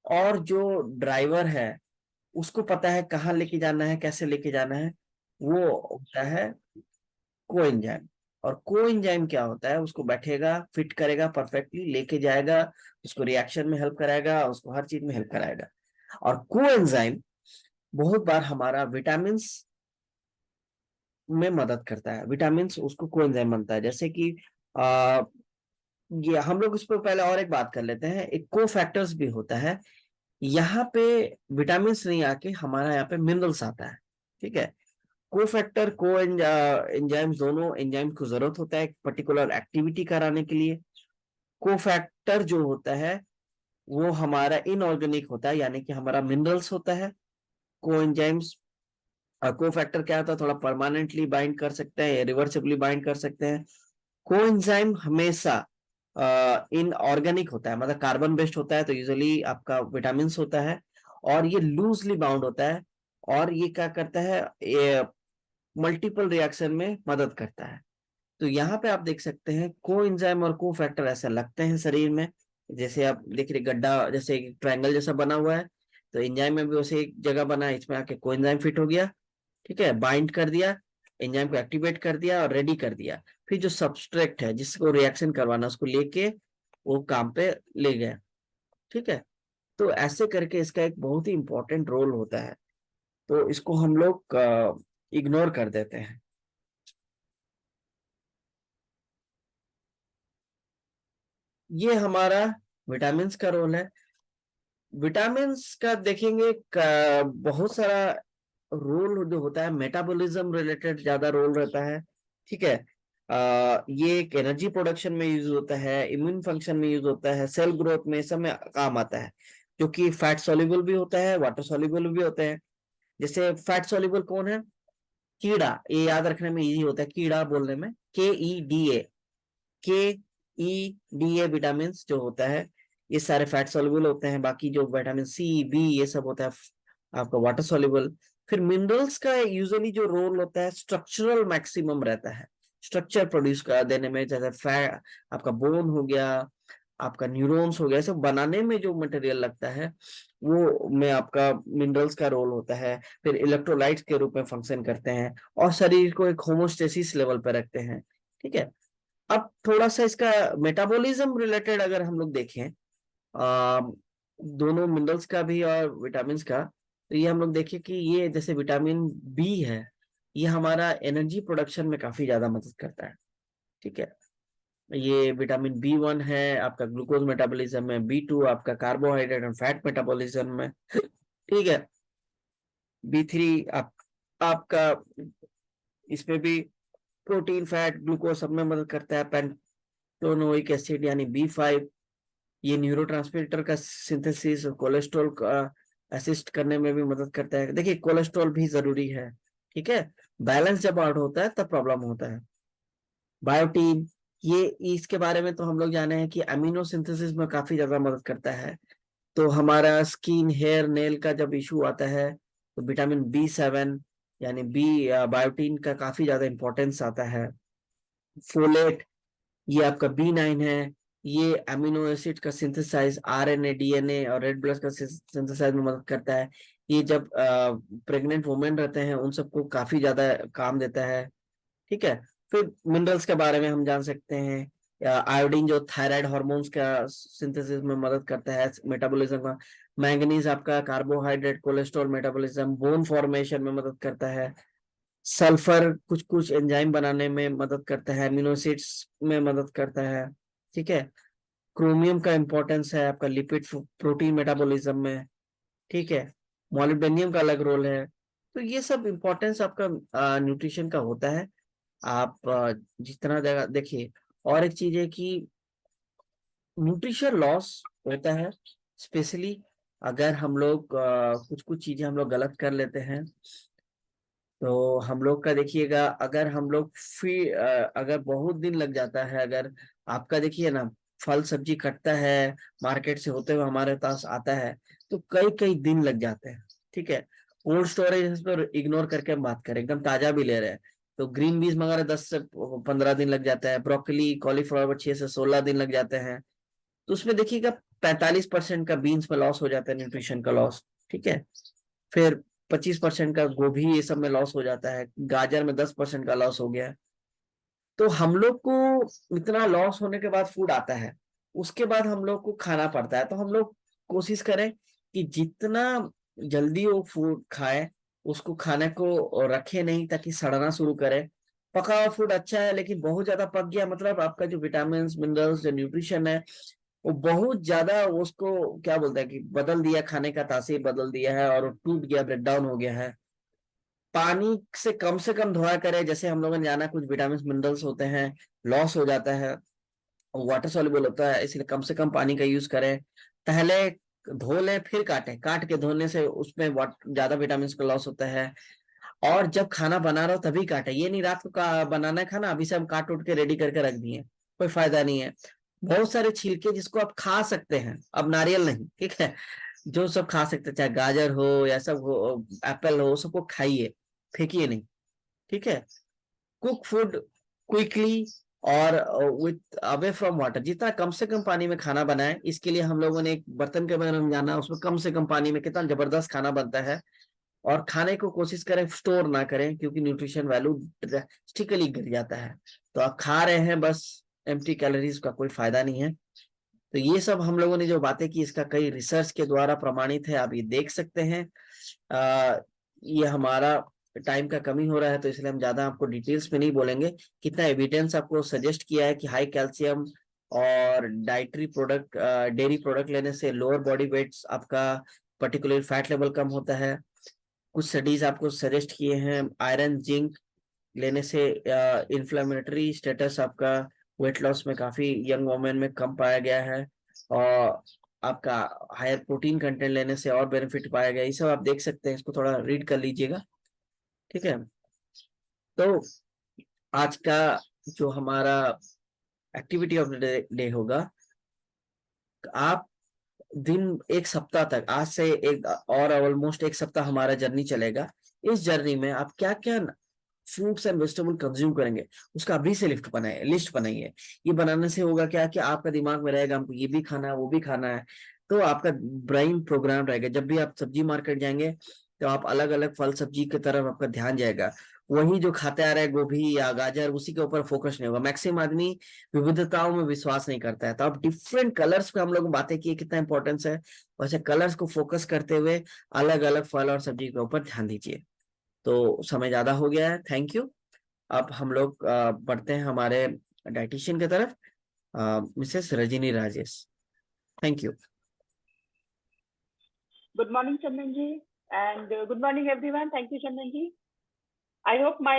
और जो ड्राइवर है उसको पता है कहाँ लेके जाना है, कैसे लेके जाना है, वो होता है कोएंजाइम। और कोएंजाइम क्या होता है, उसको बैठेगा, फिट करेगा, परफेक्टली लेके जाएगा, उसको रिएक्शन में हेल्प कराएगा, उसको हर चीज में हेल्प कराएगा। और कोएंजाइम बहुत बार हमारा विटामिन्स में मदद करता है, विटामिन्स उसको कोएंजाइम बनता है। जैसे कि आ, ये हम लोग इस पर पहले और एक बात कर लेते हैं, एक को फैक्टर्स भी होता है। यहाँ पे विटामिन्स नहीं आके हमारा यहाँ पे मिनरल्स आता है, ठीक है। कोफैक्टर को एंजाइम्स, दोनों एंजाइम को जरूरत होता है एक पर्टिकुलर एक्टिविटी कराने के लिए। कोफैक्टर जो होता है वो हमारा इनऑर्गेनिक होता है, यानी कि हमारा मिनरल्स होता है। को एंजाइम्स, कोफैक्टर क्या होता है, थोड़ा परमानेंटली बाइंड कर सकते हैं, रिवर्सिबली बाइंड कर सकते हैं। कोएंजाइम हमेशा इनऑर्गेनिक होता है, मतलब कार्बन बेस्ड होता है, तो यूजुअली आपका विटामिन होता है। और ये लूजली बाउंड होता है, और ये क्या करता है, मल्टीपल रिएक्शन में मदद करता है। तो यहाँ पे आप देख सकते हैं को एंजाइम और को फैक्टर ऐसे लगते हैं शरीर में, जैसे आप देख रहे गड्ढा जैसे ट्रायंगल जैसा बना हुआ है। तो एंजाइम में भी वैसे एक जगह बना, इसमें आके कोएंजाइम फिट हो गया, ठीक है, बाइंड कर दिया, एंजाइम को एक्टिवेट कर दिया और रेडी कर दिया। फिर जो सबस्ट्रेक्ट है जिसको रिएक्शन करवाना, उसको लेके वो काम पे ले गया, ठीक है। तो ऐसे करके इसका एक बहुत ही इंपॉर्टेंट रोल होता है, तो इसको हम लोग इग्नोर कर देते हैं। ये हमारा विटामिन का रोल है। विटामिन का देखेंगे बहुत सारा रोल जो होता है, मेटाबॉलिज्म रिलेटेड ज्यादा रोल रहता है, ठीक है। ये एक एनर्जी प्रोडक्शन में यूज होता है, इम्यून फंक्शन में यूज होता है, सेल ग्रोथ में, सब में काम आता है। जो कि फैट सॉल्युबल भी होता है, वाटर सॉल्युबल भी होते हैं। जैसे फैट सॉल्युबल कौन है? कीड़ा, ये याद रखने में इजी होता है, कीड़ा बोलने में KEDA, KEDA विटामिन जो होता है, ये सारे फैट सॉल्युबल होते हैं। बाकी जो विटामिन C, B ये सब होता है आपका वाटर सॉल्युबल। फिर मिनरल्स का यूजुअली जो रोल होता है, स्ट्रक्चरल मैक्सिमम रहता है, स्ट्रक्चर प्रोड्यूस कर देने में। जैसे फैट, आपका बोन हो गया, आपका न्यूरॉन्स हो गया, सब बनाने में जो मटेरियल लगता है वो में आपका मिनरल्स का रोल होता है। फिर इलेक्ट्रोलाइट्स के रूप में फंक्शन करते हैं और शरीर को एक होमोस्टेसिस लेवल पर रखते हैं, ठीक है। अब थोड़ा सा इसका मेटाबॉलिज्म रिलेटेड अगर हम लोग देखें, आ, दोनों मिनरल्स का भी और विटामिन का, तो ये हम लोग देखें कि ये जैसे विटामिन बी है, ये हमारा एनर्जी प्रोडक्शन में काफी ज्यादा मदद करता है, ठीक है। ये विटामिन B1 है आपका ग्लूकोज मेटाबॉलिज्म में, B2 आपका कार्बोहाइड्रेट एंड फैट मेटाबॉलिज्म में, ठीक है। B3 आपका इसमें भी प्रोटीन, फैट, ग्लूकोज सब में मदद करता है। पेंटोनोइक एसिड यानी B5, ये न्यूरोट्रांसमीटर का सिंथेसिस और कोलेस्ट्रॉल का असिस्ट करने में भी मदद करता है। देखिए कोलेस्ट्रॉल भी जरूरी है, ठीक है। बैलेंस जब आउट होता है तब प्रॉब्लम होता है। बायोटीन, ये इसके बारे में तो हम लोग जाने हैं कि अमीनो सिंथेसिस में काफी ज्यादा मदद करता है। तो हमारा स्किन, हेयर, नेल का जब इशू आता है तो विटामिन B7 यानी बायोटीन का काफी ज्यादा इंपॉर्टेंस आता है। फोलेट, ये आपका B9 है, ये अमीनो एसिड का सिंथेसाइज, RNA, DNA और रेड ब्लड का सिंथेसाइज में मदद करता है। ये जब प्रेग्नेंट वुमेन रहते हैं उन सबको काफी ज्यादा काम देता है, ठीक है। फिर मिनरल्स के बारे में हम जान सकते हैं, आयोडीन जो थायराइड हार्मोन्स का सिंथेसिस में मदद करता है, मेटाबॉलिज्म का। मैंगनीज आपका carbohydrate, cholesterol metabolism, bone formation में मदद करता है। सल्फर कुछ कुछ एंजाइम बनाने में मदद करता है, अमीनो एसिड्स में मदद करता है, ठीक है। क्रोमियम का इंपॉर्टेंस है आपका लिपिड प्रोटीन मेटाबॉलिज्म में, ठीक है। मॉलिब्डेनियम का अलग रोल है। तो ये सब इंपॉर्टेंस आपका न्यूट्रिशन का होता है। आप जितना जगह देखिए, और एक चीज है कि न्यूट्रिशन लॉस होता है, स्पेशली अगर हम लोग कुछ कुछ चीजें हम लोग गलत कर लेते हैं। तो हम लोग का देखिएगा, अगर हम लोग अगर बहुत दिन लग जाता है, अगर आपका देखिए ना, फल सब्जी कटता है, मार्केट से होते हुए हमारे पास आता है, तो कई कई दिन लग जाते हैं, ठीक है। कोल्ड स्टोरेज पर इग्नोर करके हम बात करें, एकदम ताजा भी ले रहे हैं, तो ग्रीन बीज मंगा रहे 10 से 15 दिन लग जाता है, ब्रोकली कॉलीफ्लावर 6 से 16 दिन लग जाते हैं। तो उसमें देखिएगा 45% का बीन्स में लॉस हो जाता है, न्यूट्रिशन का लॉस, ठीक है। फिर 25% का गोभी ये सब में लॉस हो जाता है, गाजर में 10% का लॉस हो गया। तो हम लोग को इतना लॉस होने के बाद फूड आता है, उसके बाद हम लोग को खाना पड़ता है। तो हम लोग कोशिश करें कि जितना जल्दी वो फूड खाए, उसको खाने को रखे नहीं ताकि सड़ना शुरू करे। पका हुआ फूड अच्छा है, लेकिन बहुत ज्यादा पक गया मतलब आपका जो विटामिन, मिनरल्स, जो न्यूट्रिशन है वो बहुत ज्यादा, उसको क्या बोलते हैं कि बदल दिया, खाने का तासीर बदल दिया है और वो टूट गया, ब्रेक डाउन हो गया है। पानी से कम धोया करें। जैसे हम लोगों ने जाना कुछ विटामिन मिनरल्स होते हैं, लॉस हो जाता है, वाटर सॉल्युबल होता है, इसलिए कम से कम पानी का यूज करें। पहले धो लें फिर काटें, काट के धोने से उसमें ज्यादा विटामिन का लॉस होता है। और जब खाना बना रहो तभी काटें, ये नहीं रात को बनाना है खाना अभी से हम काट उठ के रेडी करके रख दिए, कोई फायदा नहीं है। बहुत सारे छिलके जिसको आप खा सकते हैं, अब नारियल नहीं, ठीक है, जो सब खा सकते हैं, चाहे गाजर हो या सब हो, एप्पल हो, सबको खाइए, फेंकिए नहीं, ठीक है। कुक फूड क्विकली, और विथ अवे फ्रॉम वाटर, जितना कम से कम पानी में खाना बनाए, इसके लिए हम लोगों ने एक बर्तन के बारे में जाना, उसमें कम से कम पानी में कितना जबरदस्त खाना बनता है। और खाने को कोशिश करें स्टोर ना करें, क्योंकि न्यूट्रिशन वैल्यू ड्रास्टिकली गिर जाता है। तो आप खा रहे हैं बस एम्प्टी कैलोरीज, का कोई फायदा नहीं है। तो ये सब हम लोगों ने जो बातें की, इसका कई रिसर्च के द्वारा प्रमाणित है, आप ये देख सकते हैं। ये हमारा टाइम का कमी हो रहा है, तो इसलिए हम ज्यादा आपको डिटेल्स में नहीं बोलेंगे। कितना एविडेंस आपको सजेस्ट किया है कि हाई कैल्शियम और डाइटरी प्रोडक्ट, डेयरी प्रोडक्ट लेने से लोअर बॉडी वेट्स, आपका पर्टिकुलर फैट लेवल कम होता है। कुछ स्टडीज आपको सजेस्ट किए हैं आयरन जिंक लेने से इन्फ्लेमेटरी स्टेटस आपका वेट लॉस में काफी यंग वोमेन में कम पाया गया है। और आपका हायर प्रोटीन कंटेंट लेने से और बेनिफिट पाया गया। ये सब आप देख सकते हैं, इसको थोड़ा रीड कर लीजिएगा। ठीक है। तो आज का जो हमारा एक्टिविटी ऑफ द डे होगा, आप दिन एक सप्ताह तक, आज से एक और ऑलमोस्ट एक सप्ताह हमारा जर्नी चलेगा। इस जर्नी में आप क्या क्या फ्रूट्स एंड वेजिटेबल कंज्यूम करेंगे, उसका अभी से लिस्ट बनाइए। ये बनाने से होगा क्या कि आपका दिमाग में रहेगा हमको ये भी खाना है वो भी खाना है। तो आपका ब्रेन प्रोग्राम रहेगा, जब भी आप सब्जी मार्केट जाएंगे तो आप अलग अलग फल सब्जी की तरफ आपका ध्यान जाएगा। वही जो खाते आ रहे हैं गोभी या गाजर, उसी के ऊपर फोकस नहीं होगा। मैक्सिमम आदमी विविधताओं में विश्वास नहीं करता है। तो आप डिफरेंट कलर्स पे हम लोग बातें की कितना इंपॉर्टेंस है, वैसे कलर्स को फोकस करते हुए अलग अलग फल और सब्जी के ऊपर ध्यान दीजिए। तो समय ज्यादा हो गया है, थैंक यू। अब हम लोग बढ़ते हैं हमारे डाइटिशियन की तरफ, Mrs Rajni Rajesh. Thank you. Good morning, Chandan ji, and good morning, everyone. Thank you, Chandan ji. I hope my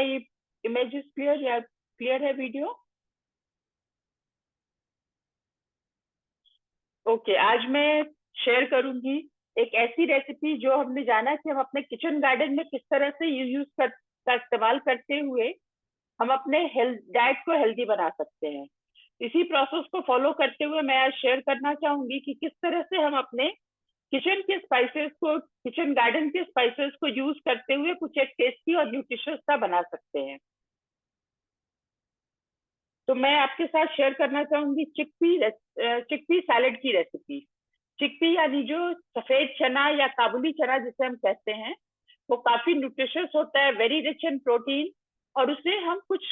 image is clear. Yeah, clear है video. Okay, आज मैं शेयर करूंगी एक ऐसी रेसिपी जो हमने जाना कि हम अपने किचन गार्डन में किस तरह से यूज का इस्तेमाल करते हुए हम अपने हेल्थ डाइट को हेल्दी बना सकते हैं। इसी प्रोसेस को फॉलो करते हुए मैं आज शेयर करना चाहूंगी कि किस तरह से हम अपने किचन के स्पाइसेस को, किचन गार्डन के स्पाइसेस को यूज करते हुए कुछ एक टेस्टी और न्यूट्रिशियस सा बना सकते हैं। तो मैं आपके साथ शेयर करना चाहूंगी चिकपी सैलेड की रेसिपी। चिकपी यानी जो सफेद चना या काबुली चना जिसे हम कहते हैं, वो काफी न्यूट्रिशियस होता है, वेरी रिच इन प्रोटीन। और उसे हम कुछ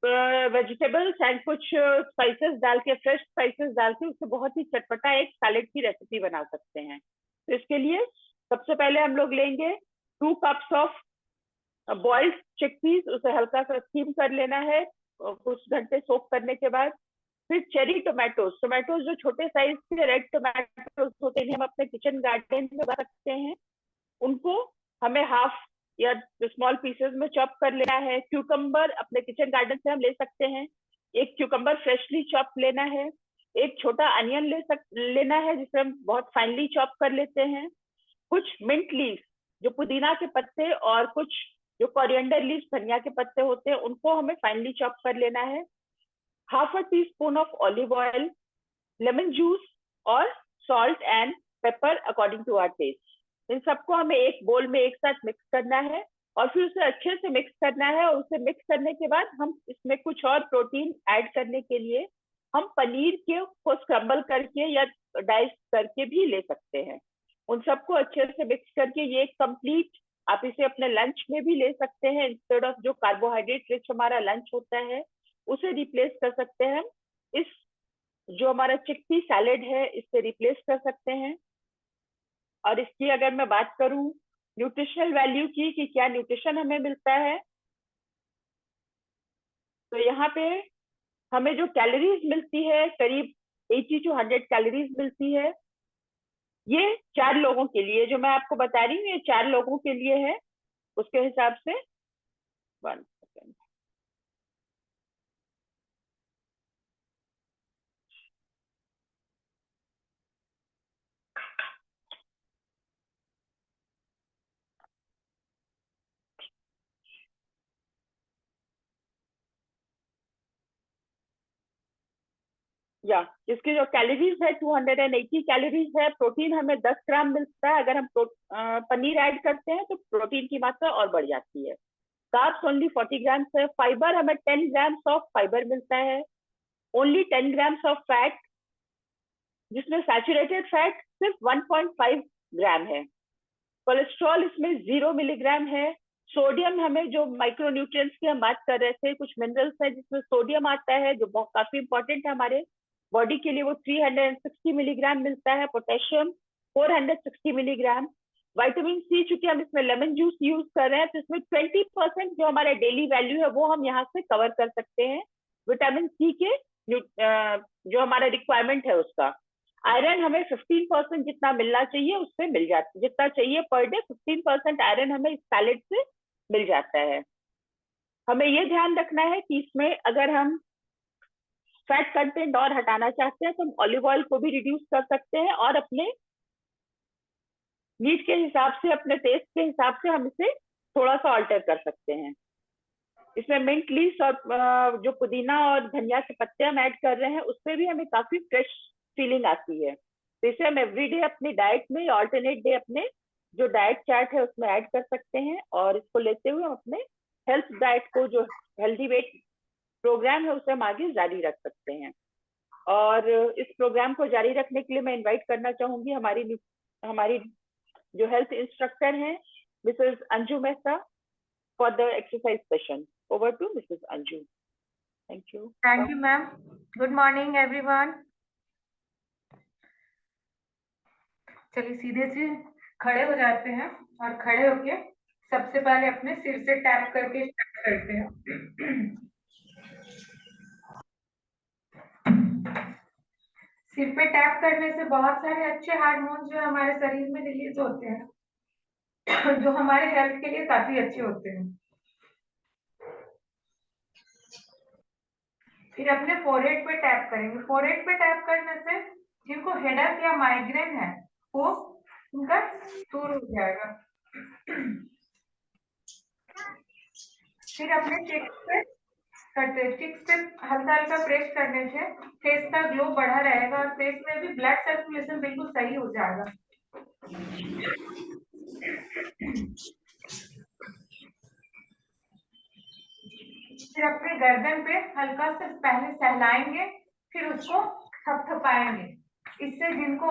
वेजिटेबल्स एंड कुछ स्पाइसेस डाल के, फ्रेश स्पाइसेस डाल के उससे बहुत ही चटपटा एक सैलेड की रेसिपी बना सकते हैं। तो इसके लिए सबसे पहले हम लोग लेंगे 2 कप्स ऑफ बॉइल्ड चिकपीस। उसे हल्का सा स्टीम कर लेना है कुछ घंटे सोक करने के बाद। फिर चेरी टोमेटोज जो छोटे साइज के रेड टोमेटोज होते हैं, हम अपने किचन गार्डन में बना सकते हैं। उनको हमें हाफ या स्मॉल पीसेस में चॉप कर लेना है। क्यूकम्बर अपने किचन गार्डन से हम ले सकते हैं, एक क्यूकम्बर फ्रेशली चॉप लेना है। एक छोटा अनियन लेना है जिसे हम बहुत फाइनली चॉप कर लेते हैं। कुछ मिंट लीव्स जो पुदीना के पत्ते, और कुछ जो कोरिएंडर लीव्स धनिया के पत्ते होते हैं, उनको हमें फाइनली चॉप कर लेना है। Half a teaspoon of olive oil, lemon juice और salt and pepper according to our taste. इन सबको हमें एक बोल में एक साथ मिक्स करना है और फिर उसे अच्छे से मिक्स करना है। और उसे मिक्स करने के बाद हम इसमें कुछ और प्रोटीन ऐड करने के लिए हम पनीर को स्क्रम्बल करके या डाइस करके भी ले सकते हैं। उन सबको अच्छे से मिक्स करके ये एक कंप्लीट, आप इसे अपने लंच में भी ले सकते हैं। इंस्टेड ऑफ जो कार्बोहाइड्रेट रिच हमारा लंच होता है, उसे रिप्लेस कर सकते हैं, इस जो हमारा चिकपी सैलेड है इससे रिप्लेस कर सकते हैं। और इसकी अगर मैं बात करूं न्यूट्रिशनल वैल्यू की कि क्या न्यूट्रिशन हमें मिलता है, तो यहाँ पे हमें जो कैलोरीज मिलती है करीब 80 to 100 कैलोरीज मिलती है। ये 4 लोगों के लिए जो मैं आपको बता रही हूँ, ये 4 लोगों के लिए है। उसके हिसाब से 1 सेकेंड, या इसकी जो कैलोरीज है 280 कैलोरीज है। प्रोटीन हमें 10 ग्राम मिलता है। अगर हम पनीर ऐड करते हैं तो प्रोटीन की मात्रा और बढ़ जाती है। कार्ब्स ओनली 40 ग्राम्स है, फाइबर हमें 10 ग्राम्स ऑफ फाइबर मिलता है, ओनली 10 ग्राम्स ऑफ फैट, जिसमें सैचुरेटेड फैट सिर्फ 1.5 ग्राम है, कोलेस्ट्रॉल इसमें 0 मिलीग्राम है, सोडियम हमें जो माइक्रोन्यूट्रिएंट्स की हम बात कर रहे थे, कुछ मिनरल्स है जिसमें सोडियम आता है जो बहुत काफी इंपॉर्टेंट है हमारे बॉडी के लिए, वो 360 मिलीग्राम मिलता है, पोटेशियम 460 मिलीग्राम, विटामिन सी चूंकि हम इसमें लेमन जूस यूज कर रहे हैं तो इसमें 20% जो हमारा डेली वैल्यू है वो हम यहाँ से कवर कर सकते हैं विटामिन सी के जो हमारा रिक्वायरमेंट है उसका। आयरन हमें 15% जितना मिलना चाहिए उससे मिल जाता, जितना चाहिए पर डे 15% आयरन हमें इस सैलेड से मिल जाता है। हमें ये ध्यान रखना है कि इसमें अगर हम फैट कंटेंट और हटाना चाहते हैं तो हम ऑलिव ऑयल को भी रिड्यूस कर सकते हैं और अपने नीड के हिसाब से, अपने टेस्ट के हिसाब से हम इसे थोड़ा सा ऑल्टर कर सकते हैं। इसमें मिंट लीव्स और जो पुदीना और धनिया के पत्ते हम ऐड कर रहे हैं उससे भी हमें काफी फ्रेश फीलिंग आती है, तो इसे हम एवरीडे अपनी डाइट में, ऑल्टरनेट डे अपने जो डाइट चार्ट है उसमें ऐड कर सकते हैं, और इसको लेते हुए हम अपने हेल्थ डाइट को, जो हेल्दी वेट प्रोग्राम है उसे हम आगे जारी रख सकते हैं। और इस प्रोग्राम को जारी रखने के लिए मैं इनवाइट करना चाहूंगी हमारी जो हेल्थ इंस्ट्रक्टर हैं Mrs Anju Mehta for the exercise session. Over to Mrs Anju. Thank you. Thank you ma'am. Good morning everyone. चलिए सीधे से खड़े हो जाते हैं और खड़े होके सबसे पहले अपने सिर से टैप करके स्टार्ट करते हैं। सिर पे टैप करने से बहुत सारे अच्छे हार्मोन्स जो हमारे शरीर में रिलीज होते हैं जो हमारे हेल्थ के लिए काफी अच्छे होते हैं। फिर अपने फोरहेड पे टैप करेंगे। फोरहेड पे टैप करने से जिनको हेडेक या माइग्रेन है वो उनका दूर हो जाएगा। फिर अपने चेक्स पे करते हैं। चेक्स पे हल्का हल्का प्रेस करने से फेस का ग्लो बढ़ा रहेगा और फेस में भी ब्लड सर्कुलेशन बिल्कुल सही हो जाएगा। फिर अपने गर्दन पे हल्का से पहले सहलाएंगे, फिर उसको थपथपाएंगे। इससे जिनको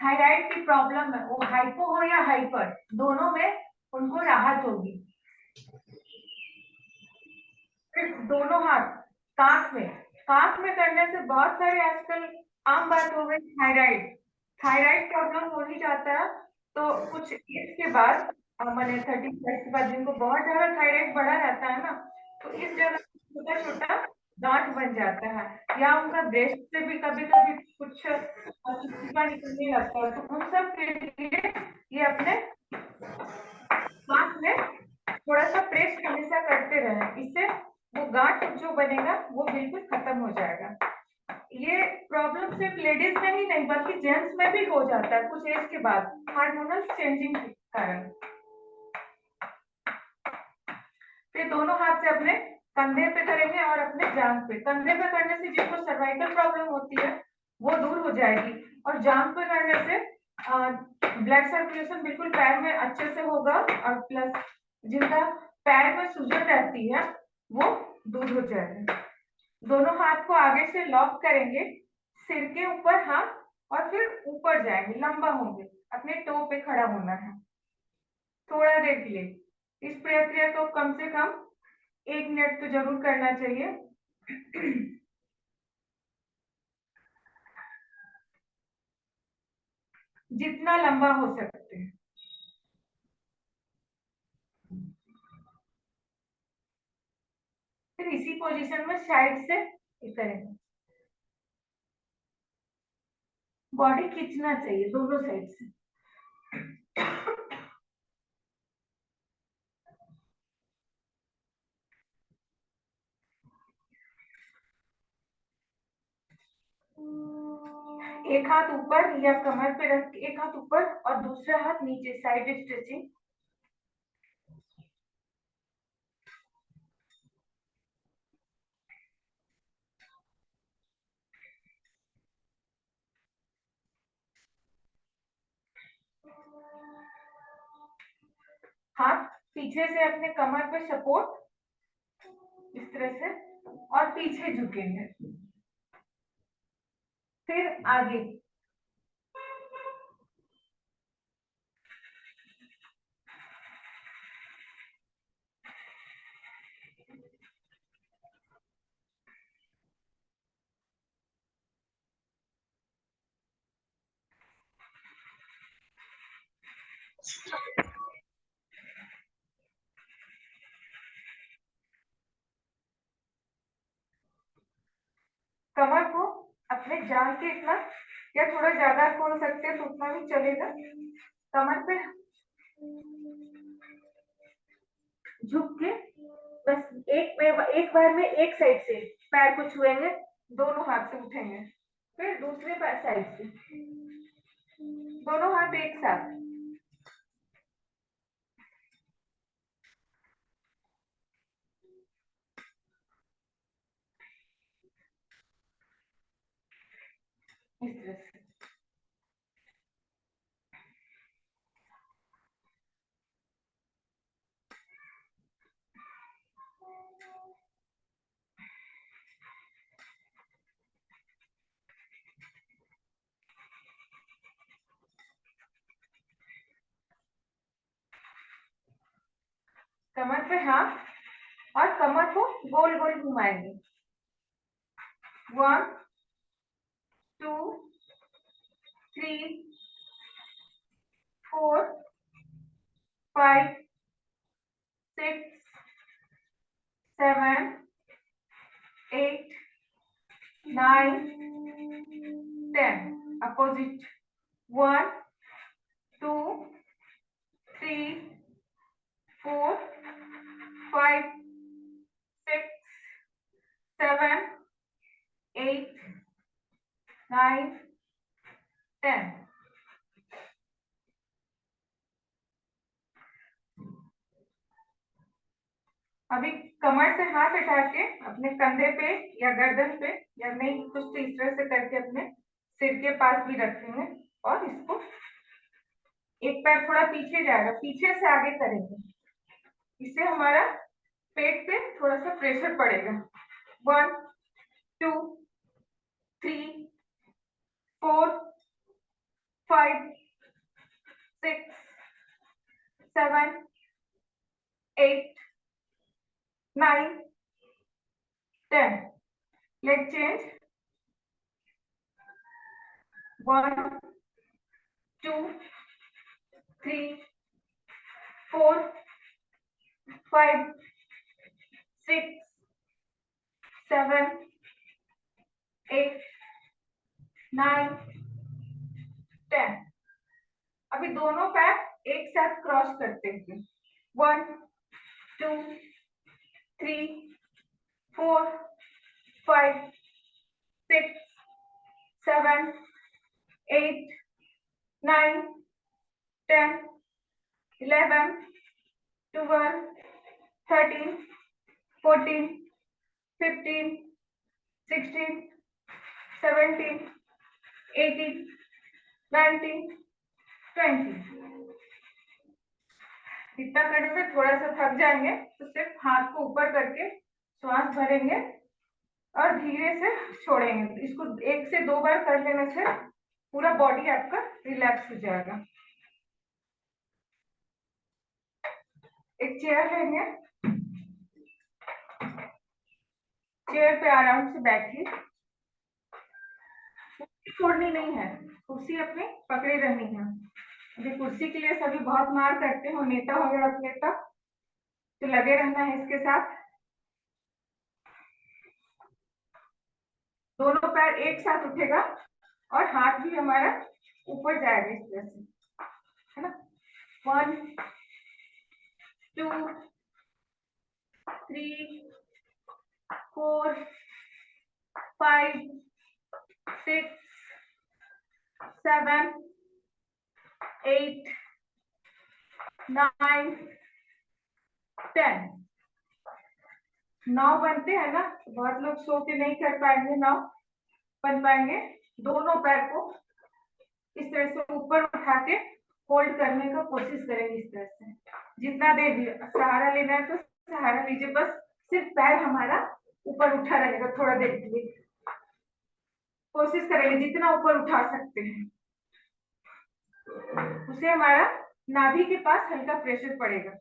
थायराइड की प्रॉब्लम है, वो हाइपो हो या हाइपर, दोनों में उनको राहत होगी। फिर दोनों हाथ कांख में करने से बहुत सारे आजकल आम बात हो गई थायराइड प्रॉब्लम हो ही जाता है, तो कुछ एज के बाद मैंने 30 के बाद जिनको बहुत ज्यादा थायराइड बढ़ा रहता है ना, तो इस जगह छोटा छोटा गांठ बन जाता है, या उनका ब्रेस्ट से भी कभी कभी कुछ चिपचिपा निकलने लगता है, तो उन सब के लिए ये अपने कांख में थोड़ा सा प्रेस हमेशा करते रहे, इससे वो गांठ जो बनेगा वो बिल्कुल खत्म हो जाएगा। ये प्रॉब्लम सिर्फ लेडीज में ही नहीं बल्कि जेंट्स में भी हो जाता है कुछ एज के बाद, हार्मोनल चेंजिंग के कारण। फिर दोनों हाथ से अपने कंधे पे करेंगे और अपने जांघ पे। कंधे पे करने से जिनको सर्वाइकल प्रॉब्लम होती है वो दूर हो जाएगी, और जांघ पे करने से ब्लड सर्कुलेशन बिल्कुल पैर में अच्छे से होगा, और प्लस जिनका पैर में सूजन रहती है वो दूर हो जाएगा। दोनों हाथ को आगे से लॉक करेंगे, सिर के ऊपर हाथ, और फिर ऊपर जाएंगे, लंबा होंगे, अपने टो पे खड़ा होना है थोड़ा देर के लिए। इस प्रक्रिया को कम से कम 1 मिनट तो जरूर करना चाहिए। जितना लंबा हो सकते हैं। फिर इसी पोजीशन में साइड से करेंगे। बॉडी खींचना चाहिए दोनों साइड से। एक हाथ ऊपर या कमर पे रख के, एक हाथ ऊपर और दूसरा हाथ नीचे, साइड स्ट्रेचिंग। हाथ पीछे से अपने कमर पे सपोर्ट, इस तरह से, और पीछे झुकेंगे। फिर आगे, कमर को अपने जान के इतना, या थोड़ा ज्यादा खोल सकते हैं तो उतना भी चलेगा। कमर पे झुक के बस एक बार में एक साइड से पैर को छुएंगे, दोनों हाथ से उठेंगे, फिर दूसरे साइड से दोनों हाथ एक साथ। इस तरह से कमर पे हाथ और कमर को गोल गोल घुमाएंगे। 1 2 3 4 5 6 7 8 9 10 opposite। 1 2 3 4 5 6 7 8 9 10। अभी कमर से हाथ हटा के अपने कंधे पे या गर्दन पे, या नहीं कुछ इस तरह से करके अपने सिर के पास भी रखेंगे, और इसको एक पैर थोड़ा पीछे जाएगा, पीछे से आगे करेंगे। इससे हमारा पेट पे थोड़ा सा प्रेशर पड़ेगा। 1 2 3 4 5 6 7 8 9 10। Leg change। 1 2 3 4 5 6 7 8 9 10। अभी दोनों पैर एक साथ क्रॉस करते हैं। 1 2 3 4 5 6 7 8 9 10 11 12 13 14 15 16 17 18 19 20। इतना करने में थोड़ा सा थक जाएंगे तो सिर्फ हाथ को ऊपर करके श्वास भरेंगे और धीरे से छोड़ेंगे। इसको 1 से 2 बार कर लेने से पूरा बॉडी आपका रिलैक्स हो जाएगा। एक चेयर लेंगे, चेयर पे आराम से बैठिए, छोड़नी नहीं है, कुर्सी अपनी पकड़े रहनी है। अभी कुर्सी के लिए सभी बहुत मार करते हो, नेता हो या नेता, तो लगे रहना है इसके साथ। दोनों पैर एक साथ उठेगा और हाथ भी हमारा ऊपर जाएगा इस तरह से, है ना। 1 2 3 4 5 6 7 8 9 10। 9 बनते हैं ना, बहुत लोग सो के नहीं कर पाएंगे, 9 बन पाएंगे। दोनों पैर को इस तरह से ऊपर उठा के होल्ड करने का कोशिश करेंगे। इस तरह से जितना देर भी सहारा लेना है तो सहारा लीजिए, बस सिर्फ पैर हमारा ऊपर उठा रहेगा थोड़ा देर के लिए। कोशिश करेंगे जितना ऊपर उठा सकते हैं, उसे हमारा नाभि के पास हल्का प्रेशर पड़ेगा।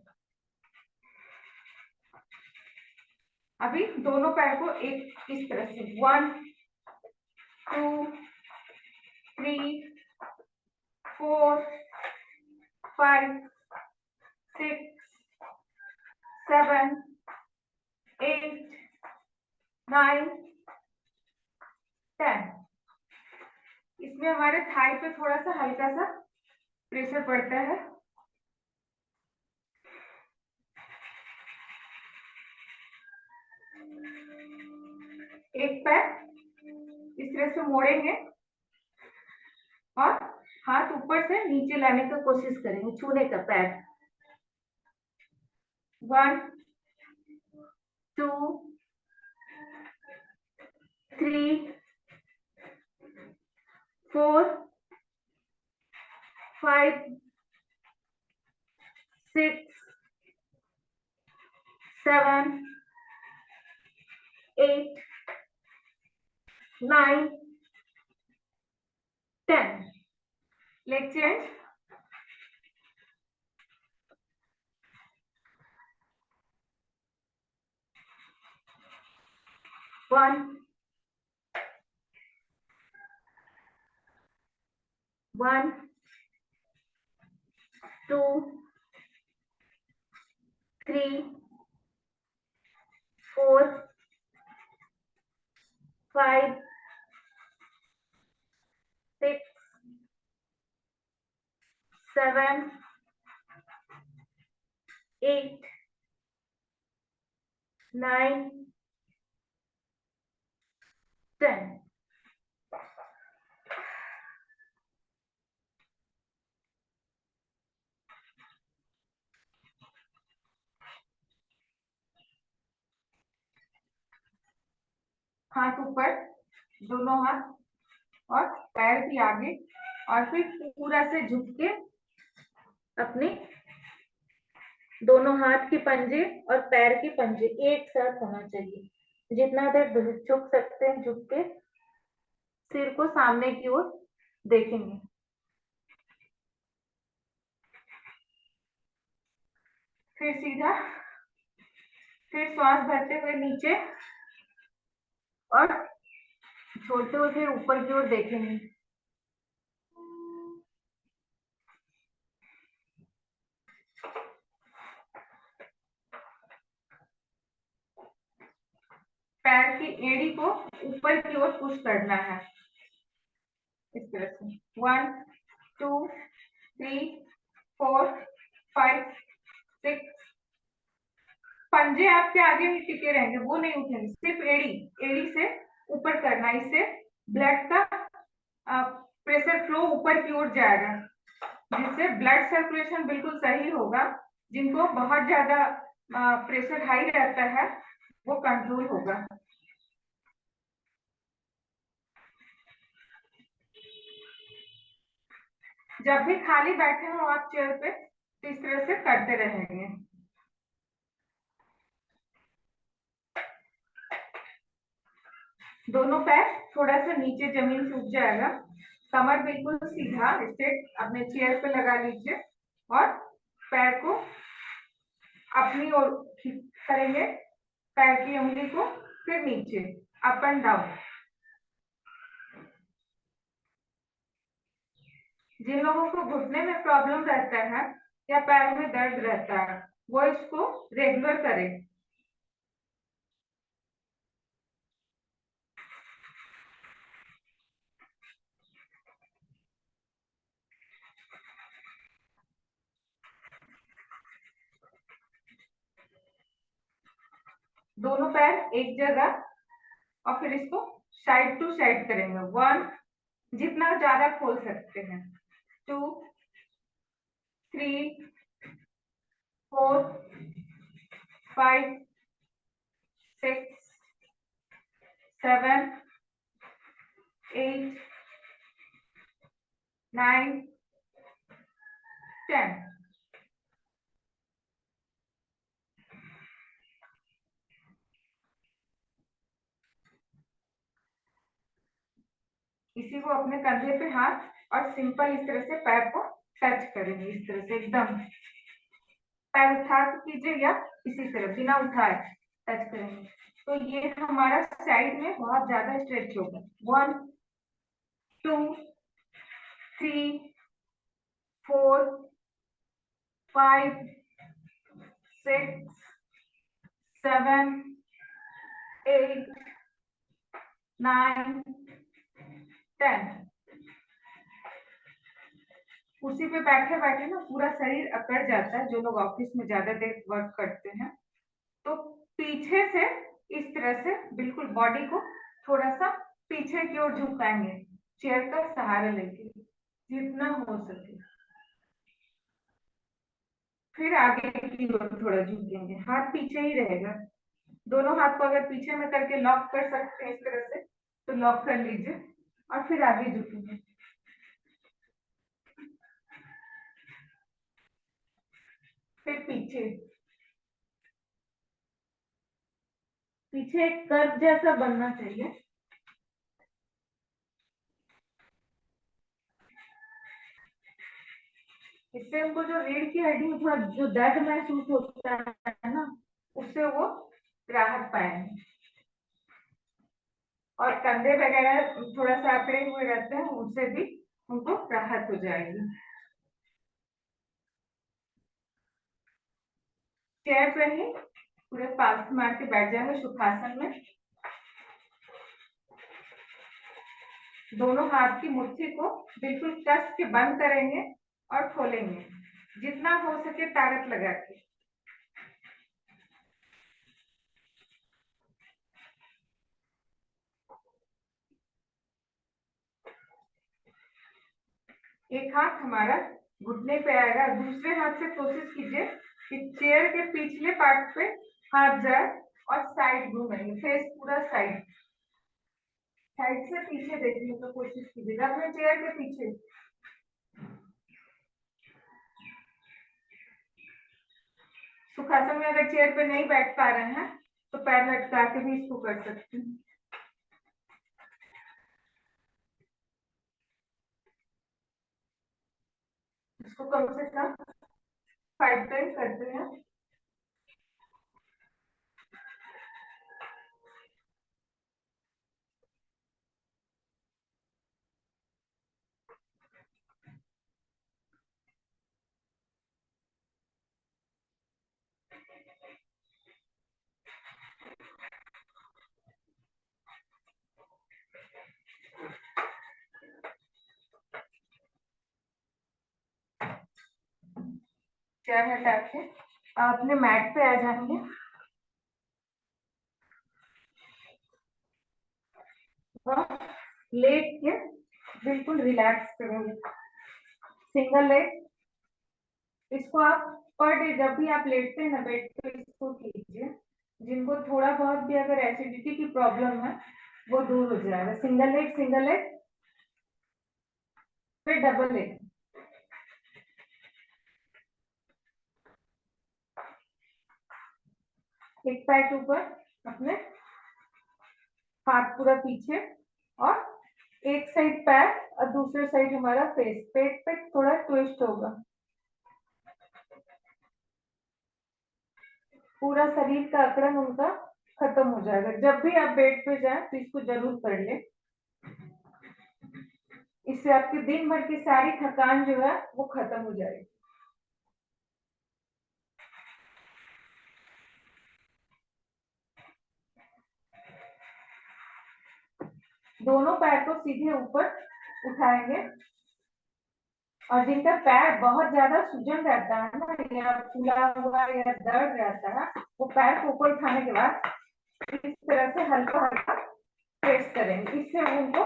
अभी दोनों पैर को एक इस तरह से 1 2 3 4 5 6 7 8 9 10। इसमें हमारे थाई पे थोड़ा सा हल्का सा प्रेशर पड़ता है। एक पैर इस तरह से मोड़ेंगे और हाथ ऊपर से नीचे लाने का कोशिश करेंगे, छूने का पैर। 1 2 3 4 5 6 7 8 9 10। Leg change. 1 1 2 3 4 5 6 7 8 9 10। हाथ ऊपर, दोनों हाथ और पैर भी आगे, और फिर पूरा से झुक के अपने दोनों हाथ के पंजे और पैर के पंजे एक साथ होना चाहिए। जितना देर झुक सकते हैं झुक के सिर को सामने की ओर देखेंगे। फिर सीधा, फिर श्वास भरते हुए नीचे और छोड़ते हुए फिर ऊपर की ओर देखेंगे। पैर की एड़ी को ऊपर की ओर पुश करना है इस तरह से। 1 2 3 4 5 6। पंजे आपके आगे ही टिके रहेंगे, वो नहीं उठेंगे, सिर्फ एड़ी, एड़ी से ऊपर करना। इससे ब्लड का प्रेशर फ्लो ऊपर की ओर जाएगा, जिससे ब्लड सर्कुलेशन बिल्कुल सही होगा। जिनको बहुत ज्यादा प्रेशर हाई रहता है वो कंट्रोल होगा। जब भी खाली बैठे हो आप चेयर पे तो इस तरह से करते रहेंगे। दोनों पैर थोड़ा सा नीचे जमीन से उठ जाएगा, कमर बिल्कुल सीधा स्ट्रेट अपने चेयर पे लगा लीजिए और पैर को अपनी ओर करेंगे, पैर की उंगली को फिर नीचे, अप एंड डाउन। जिन लोगों को घुटने में प्रॉब्लम रहता है या पैर में दर्द रहता है वो इसको रेगुलर करें। दोनों पैर एक जगह और फिर इसको साइड टू साइड करेंगे। 1, जितना ज्यादा खोल सकते हैं, 2 3 4 5 6 7 8 9 10। इसी को अपने कंधे पे हाथ और सिंपल इस तरह से पैर को टच करेंगे, इस तरह से एकदम पैर उठा के कीजिए या इसी तरह बिना उठाए टच करेंगे। तो ये हमारा साइड में बहुत ज्यादा स्ट्रेच होगा। 1 2 3 4 5 6 7 8 9 10। उसी पे बैठे बैठे ना पूरा शरीर अकड़ जाता है, जो लोग ऑफिस में ज्यादा देर वर्क करते हैं। तो पीछे से इस तरह से बिल्कुल बॉडी को थोड़ा सा पीछे की ओर झुकाएंगे, चेयर का सहारा लेके जितना हो सके। फिर आगे की ओर थोड़ा झुकेंगे, हाथ पीछे ही रहेगा। दोनों हाथ को अगर पीछे में करके लॉक कर सकते हैं इस तरह से तो लॉक कर लीजिए और फिर आगे झुकेंगे। फिर पीछे पीछे एक कर्व जैसा बनना चाहिए। इससे उनको जो रीढ़ की हड्डी में थोड़ा जो दर्द महसूस होता है ना, उससे वो राहत पाएंगे। और कंधे वगैरह थोड़ा सा अकड़े हुए रहते हैं, उससे भी उनको राहत हो जाएगी। चेयर पर ही पूरे पालथ मार के बैठ जाएंगे सुखासन में। दोनों हाथ की मुट्ठी को बिल्कुल कस के बंद करेंगे और खोलेंगे, जितना हो सके ताकत लगा के। एक हाथ हमारा घुटने पे आएगा, दूसरे हाथ से कोशिश कीजिए कि चेयर के पिछले पार्ट पे हाथ जाए और साइड घूमेंगे, फेस पूरा साइड साइड से पीछे देखने की कोशिश कीजिएगा अपने चेयर के पीछे। सुखासन में अगर चेयर पे नहीं बैठ पा रहे हैं तो पैर लटका के भी इसको कर सकते हैं। इसको कम से कम 5 टाइम करते हैं। चेयर हटा के अपने मैट पे आ जाएंगे और लेट के बिल्कुल रिलैक्स करेंगे, सिंगल लेग। इसको आप पर डे जब भी आप लेटते हैं ना बेड पे, इसको कीजिए। जिनको थोड़ा बहुत भी अगर एसिडिटी की प्रॉब्लम है वो दूर हो जाएगा। सिंगल लेग फिर डबल लेग। एक पैर के ऊपर अपने हाथ पूरा पीछे और एक साइड पैर और दूसरे साइड हमारा फेस, पेट पे थोड़ा ट्विस्ट होगा। पूरा शरीर का अकड़न उनका खत्म हो जाएगा। जब भी आप बेड पे जाएं तो इसको जरूर कर ले। इससे आपकी दिन भर की सारी थकान जो है वो खत्म हो जाएगी। दोनों पैर को सीधे ऊपर उठाएंगे और जिनका पैर बहुत ज्यादा सूजन रहता है ना, या फूला हुआ या दर्द रहता है, वो पैर को ऊपर उठाने के बाद इस तरह से हल्का हल्का प्रेस करेंगे। इससे उनको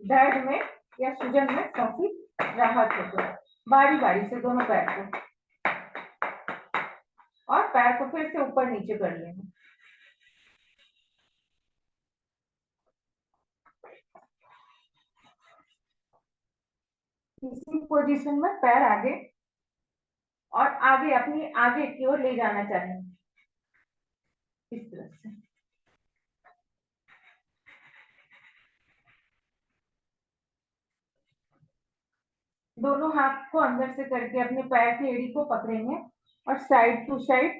दर्द में या सूजन में काफी राहत होती है। बारी बारी से दोनों पैर को, और पैर को फिर से ऊपर नीचे कर लेंगे। इसी पोजीशन में पैर आगे और आगे अपनी आगे की ओर ले जाना चाहिए, इस तरह से। दोनों हाथ को अंदर से करके अपने पैर की एड़ी को पकड़ेंगे और साइड टू साइड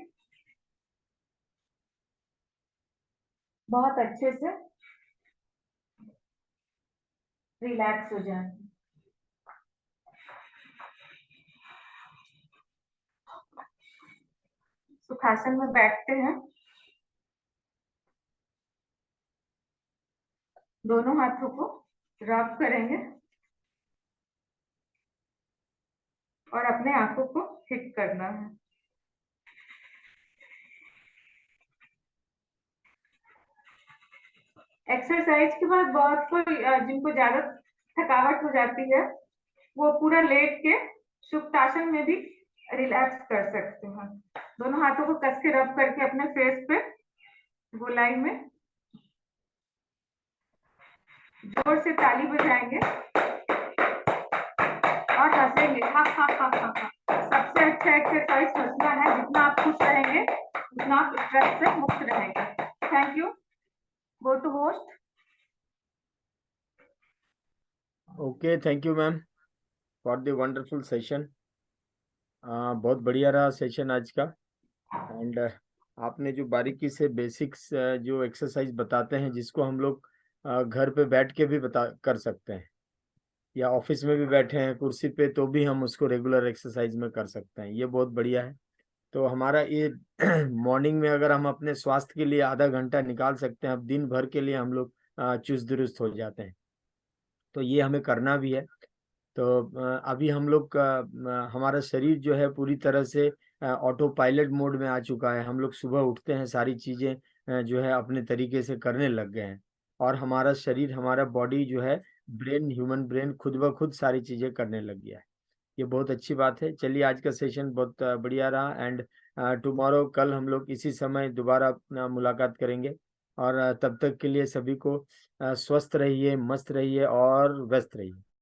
बहुत अच्छे से रिलैक्स हो जाए। सुखासन में बैठते हैं, दोनों हाथों को रब करेंगे और अपने आंखों को हिट करना है। एक्सरसाइज के बाद बहुत कोई जिनको ज्यादा थकावट हो जाती है वो पूरा लेट के सुप्तासन में भी रिलैक्स कर सकते हैं। दोनों हाथों को कस के रब करके अपने फेस पे गोलाई में जोर से ताली बजाएंगे और हंसेंगे, हा हा हा हा हा। सबसे अच्छा एक्सरसाइज हंसना है, जितना आप खुश रहेंगे उतना आप स्ट्रेस से मुक्त रहेंगे। Thank you. Go to host. Okay, thank you ma'am for the wonderful session. बहुत बढ़िया रहा सेशन आज का। एंड आपने जो बारीकी से बेसिक्स जो एक्सरसाइज बताते हैं, जिसको हम लोग घर पे बैठ के भी बता कर सकते हैं, या ऑफिस में भी बैठे हैं कुर्सी पे तो भी हम उसको रेगुलर एक्सरसाइज में कर सकते हैं, ये बहुत बढ़िया है। तो हमारा ये मॉर्निंग में अगर हम अपने स्वास्थ्य के लिए आधा घंटा निकाल सकते हैं, अब दिन भर के लिए हम लोग चुस्त दुरुस्त हो जाते हैं, तो ये हमें करना भी है। तो अभी हम लोग का हमारा शरीर जो है पूरी तरह से ऑटो पायलट मोड में आ चुका है। हम लोग सुबह उठते हैं, सारी चीजें जो है अपने तरीके से करने लग गए हैं, और हमारा शरीर, हमारा बॉडी जो है, ब्रेन, ह्यूमन ब्रेन खुद ब खुद सारी चीजें करने लग गया है। ये बहुत अच्छी बात है। चलिए, आज का सेशन बहुत बढ़िया रहा। एंड टुमारो, कल हम लोग इसी समय दोबारा मुलाकात करेंगे। और तब तक के लिए सभी को स्वस्थ रहिए, मस्त रहिए और व्यस्त रहिए।